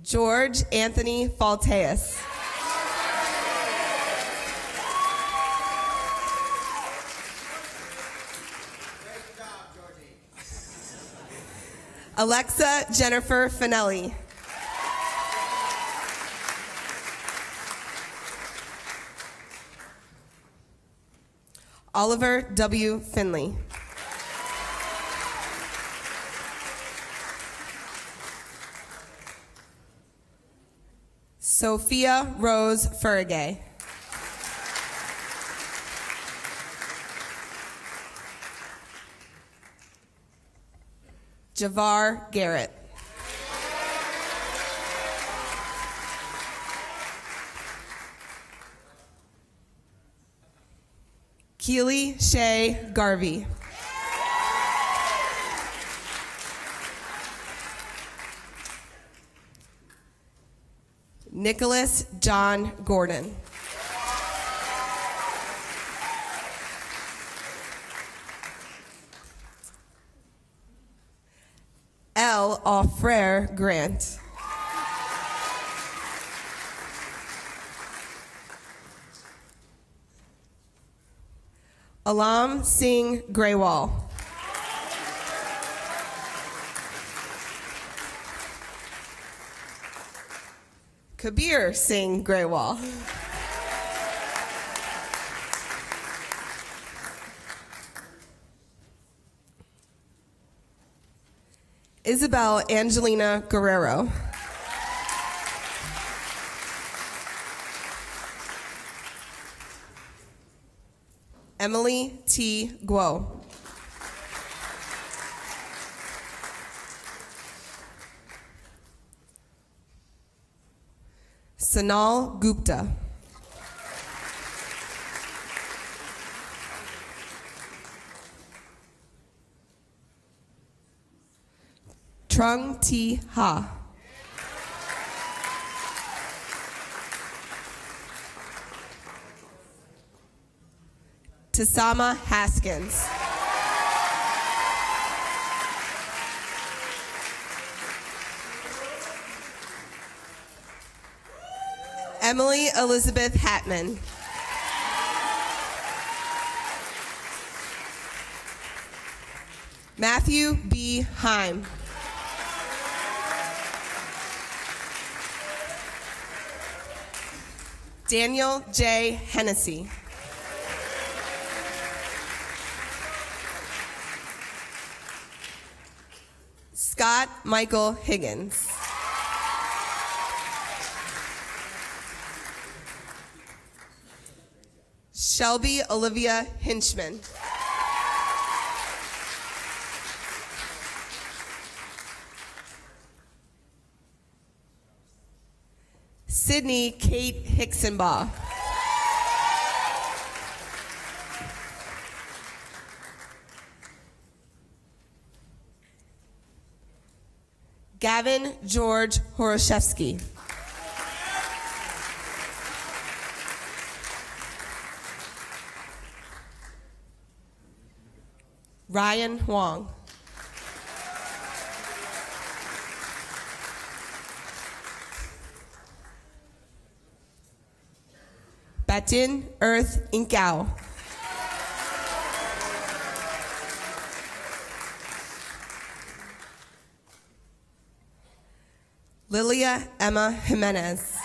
George Anthony Falteus. Alexa Jennifer Finelli. Oliver W. Finley. Sophia Rose Fergay. Javar Garrett. Keely Shay Garvey. Nicholas John Gordon. L. Offrere Grant. Alam Singh Graywall. Kabir Singh Graywall. Isabel Angelina Guerrero. Emily T. Guo. Sanal Gupta. Trung T. Ha. Tasama Haskins. Emily Elizabeth Hatman. Matthew B. Heim. Daniel J. Hennessy. Scott Michael Higgins. Shelby Olivia Hinchman. Sydney Kate Hicksonbaugh. Gavin George Horoshevsky. Ryan Huang. Batin Earth Inkao. Lilia Emma Jimenez.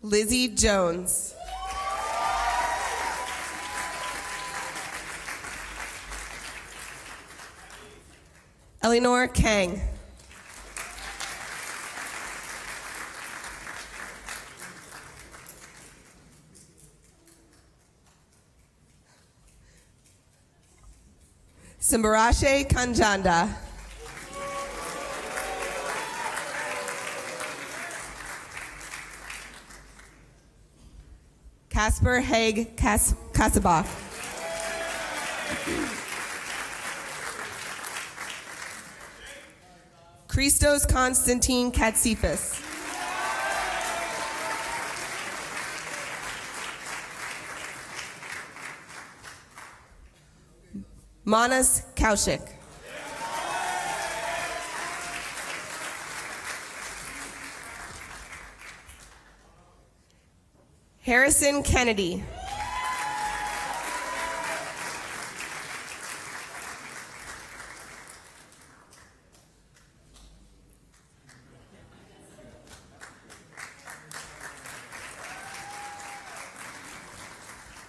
Lizzie Jones. Eleanor Kang. Simbarashe Kanjanda. Casper Haig Kasabach. Christos Konstantin Katsifis. Manas Kaushik. Harrison Kennedy.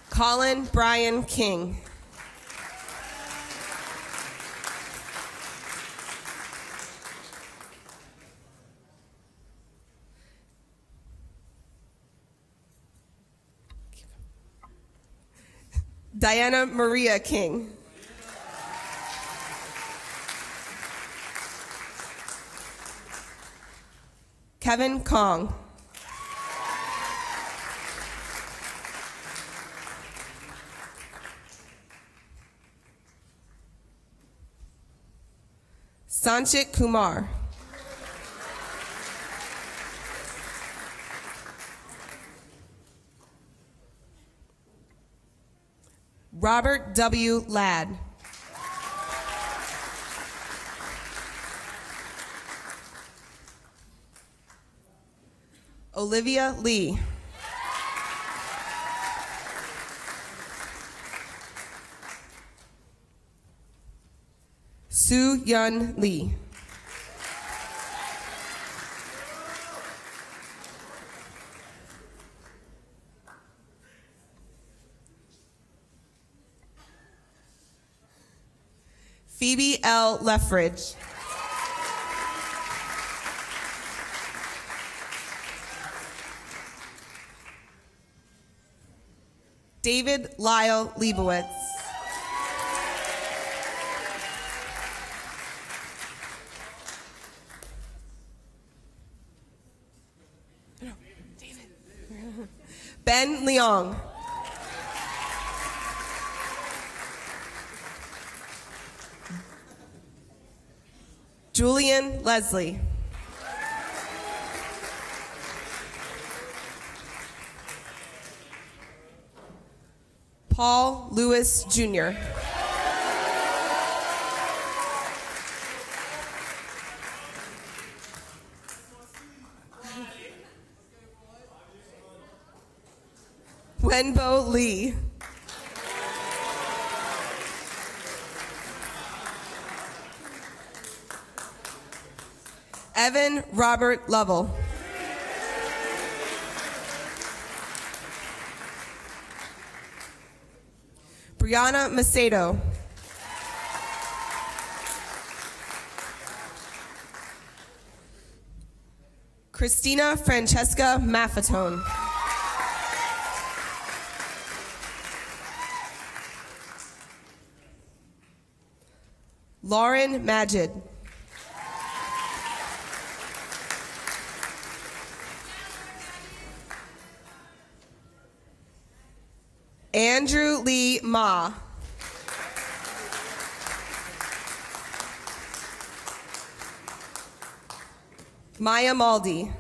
Colin Brian King. Diana Maria King. Kevin Kong. Sanchit Kumar. Robert W. Ladd. Olivia Lee. Soo Yun Lee. Phoebe L. Leffridge. David Lyle Leibowitz. Ben Leong. Julian Leslie. Paul Lewis Jr. Wenbo Lee. Evan Robert Lovell. Brianna Macedo. Christina Francesca Maffetone. Lauren Majid. Andrew Lee Ma. Maya Maldi.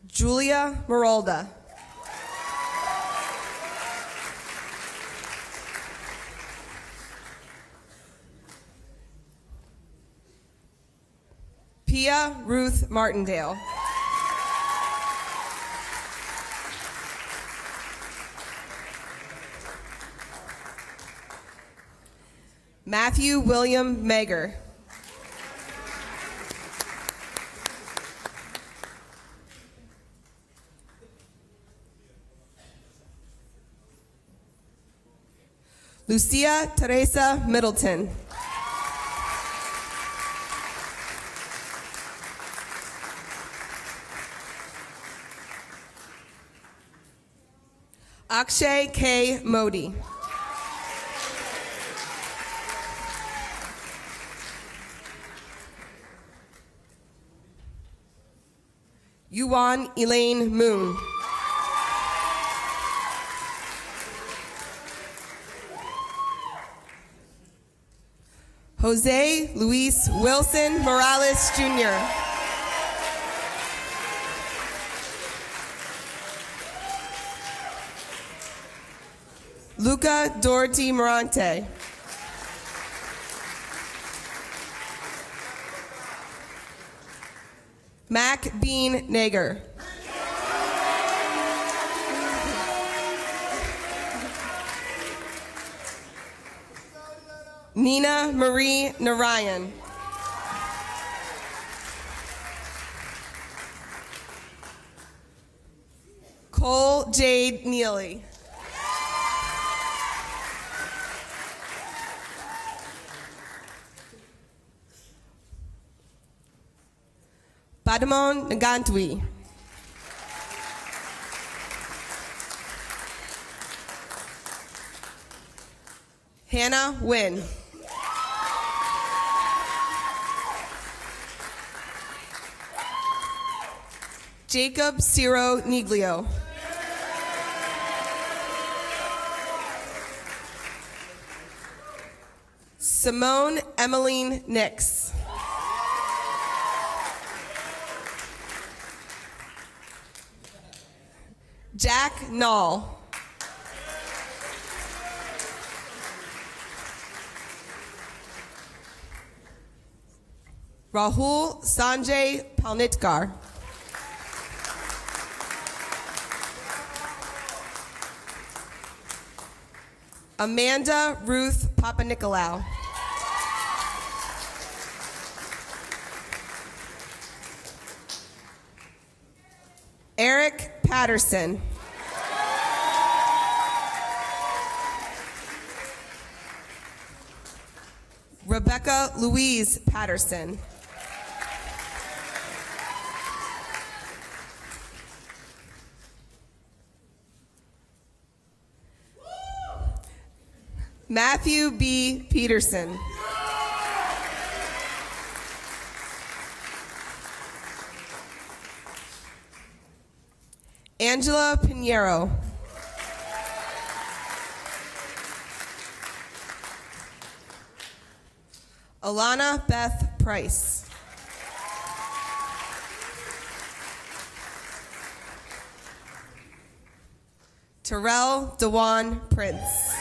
Julia Merolda. Pia Ruth Martindale. Matthew William Mager. Lucia Teresa Middleton. Akshay K. Modi. Yuan Elaine Moon. Jose Luis Wilson Morales Jr. Luca Doherty Morante. Mac Bean Nager. Nina Marie Narayan. Cole Jade Neely. Badamon Ngantwi. Hannah Wynn. Jacob Ciro Niglio. Simone Emmeline Nix. Jack Nall. Rahul Sanjay Palnitkar. Amanda Ruth Papanikolaou. Eric Patterson. Rebecca Louise Patterson. Matthew B. Peterson. Angela Pinheiro. Alana Beth Price. Terrell Dewan Prince.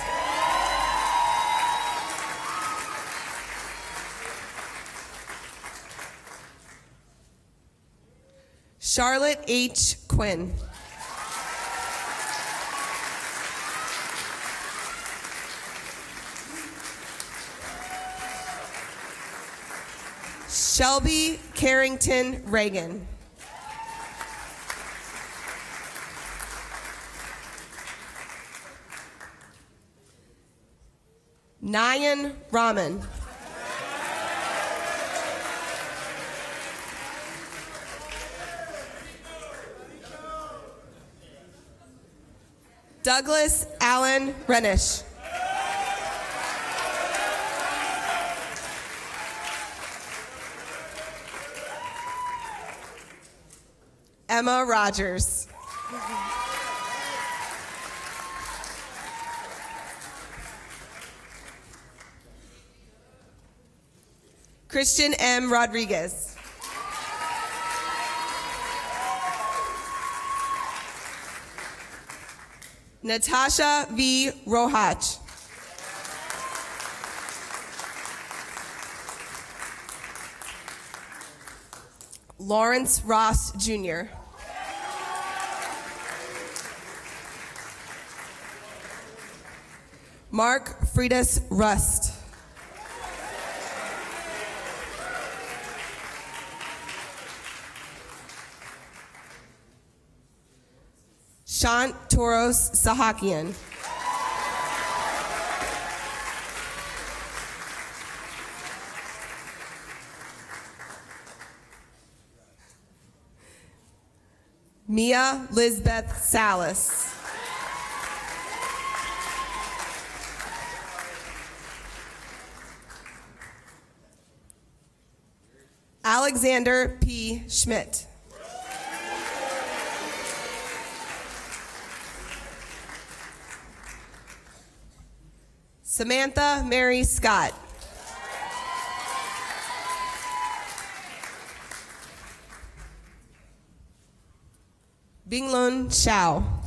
Charlotte H. Quinn. Shelby Carrington Reagan. Nayan Rahman. Douglas Allen Renish. Emma Rogers. Christian M. Rodriguez. Natasha V. Rohach. Lawrence Ross Jr. Mark Friedis Rust. Shant Toros Sahakian. Mia Lisbeth Salas. Alexander P. Schmidt. Samantha Mary Scott. Binglun Xiao.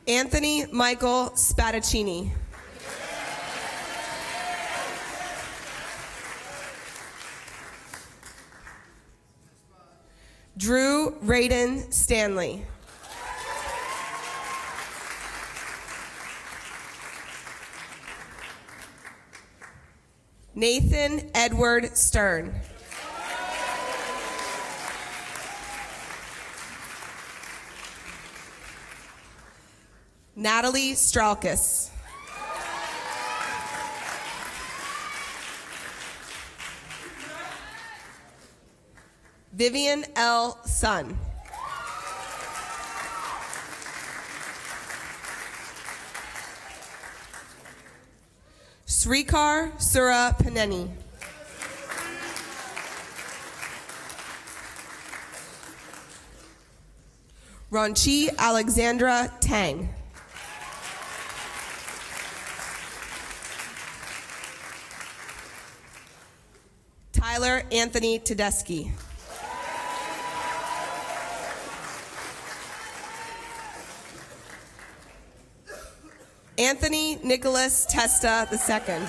Anthony Michael Spadaccini. Drew Raiden Stanley. Nathan Edward Stern. Natalie Stralkus. Vivian L. Sun. Srikar Sura Paneni. Ronchi Alexandra Tang. Tyler Anthony Tedeschi. Anthony Nicholas Testa II.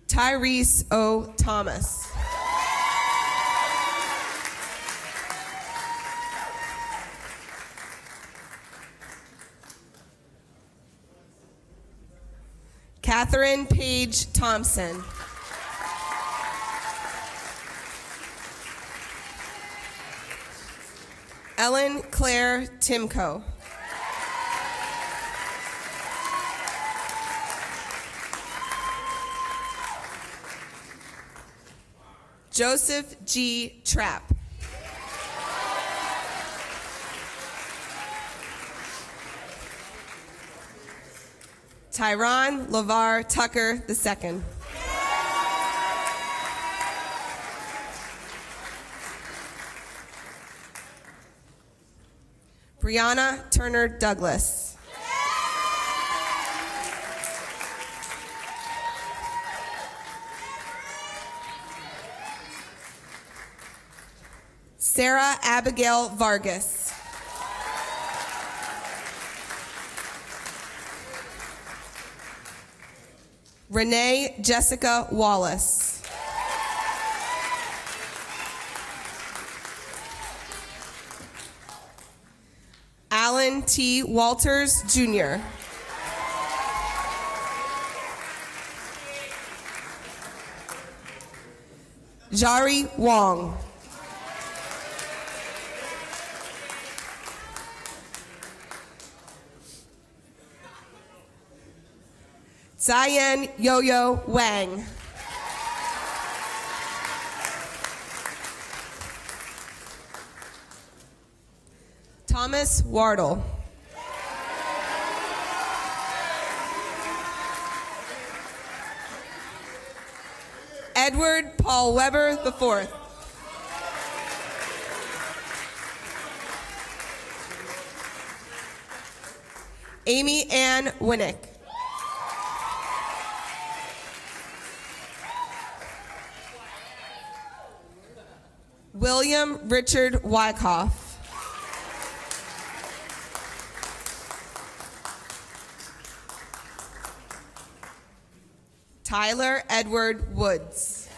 Tyrese O. Thomas. Catherine Paige Thompson. Ellen Claire Timko. Joseph G. Trapp. Tyron LeVar Tucker II. Brianna Turner Douglas. Sarah Abigail Vargas. Renee Jessica Wallace. Alan T. Walters, Jr. Jari Wong. Zion Yo-Yo Wang. Thomas Wardle. Edward Paul Weber IV. Amy Ann Winnick. William Richard Wyckoff. Tyler Edward Woods.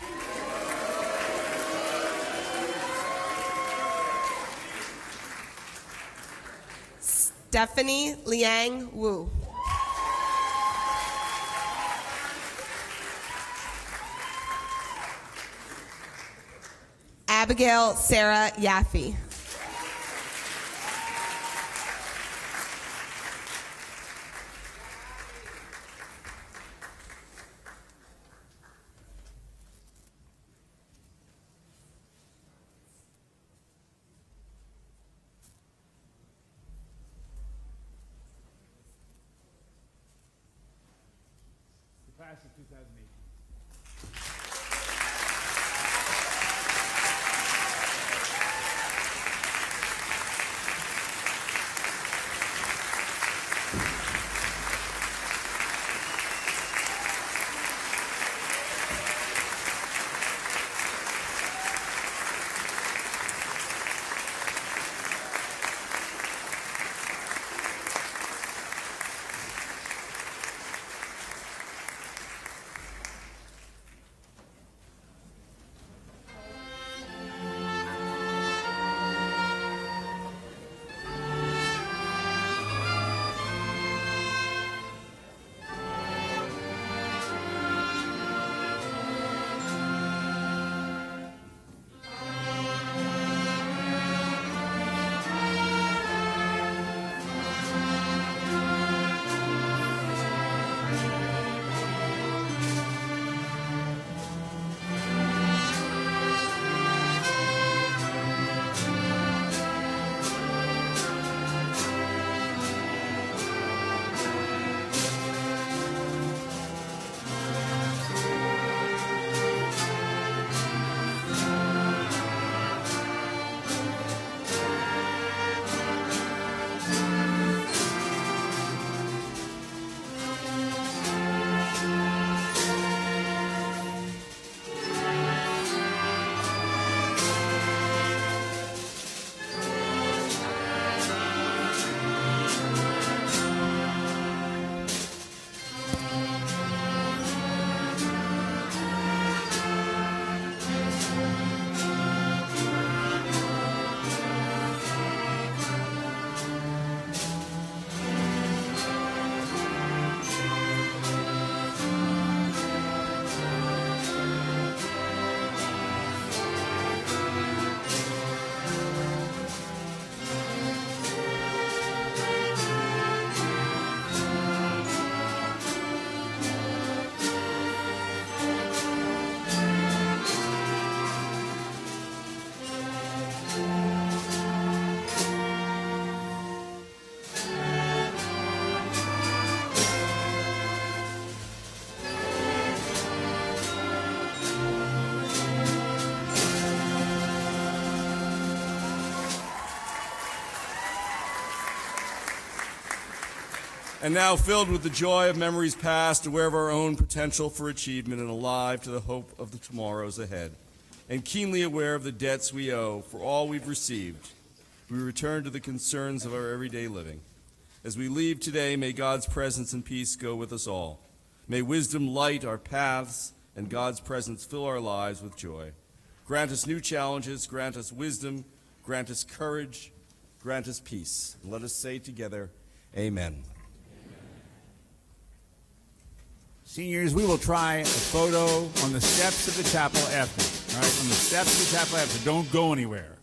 Stephanie Liang Wu. Abigail Sarah Yaffe. The class of 2018. And now, filled with the joy of memories past, aware of our own potential for achievement, and alive to the hope of the tomorrows ahead, and keenly aware of the debts we owe for all we've received, we return to the concerns of our everyday living. As we leave today, may God's presence and peace go with us all. May wisdom light our paths, and God's presence fill our lives with joy. Grant us new challenges, grant us wisdom, grant us courage, grant us peace. And let us say together, Amen. Seniors, we will try a photo on the steps of the chapel after. All right, on the steps of the chapel after. Don't go anywhere.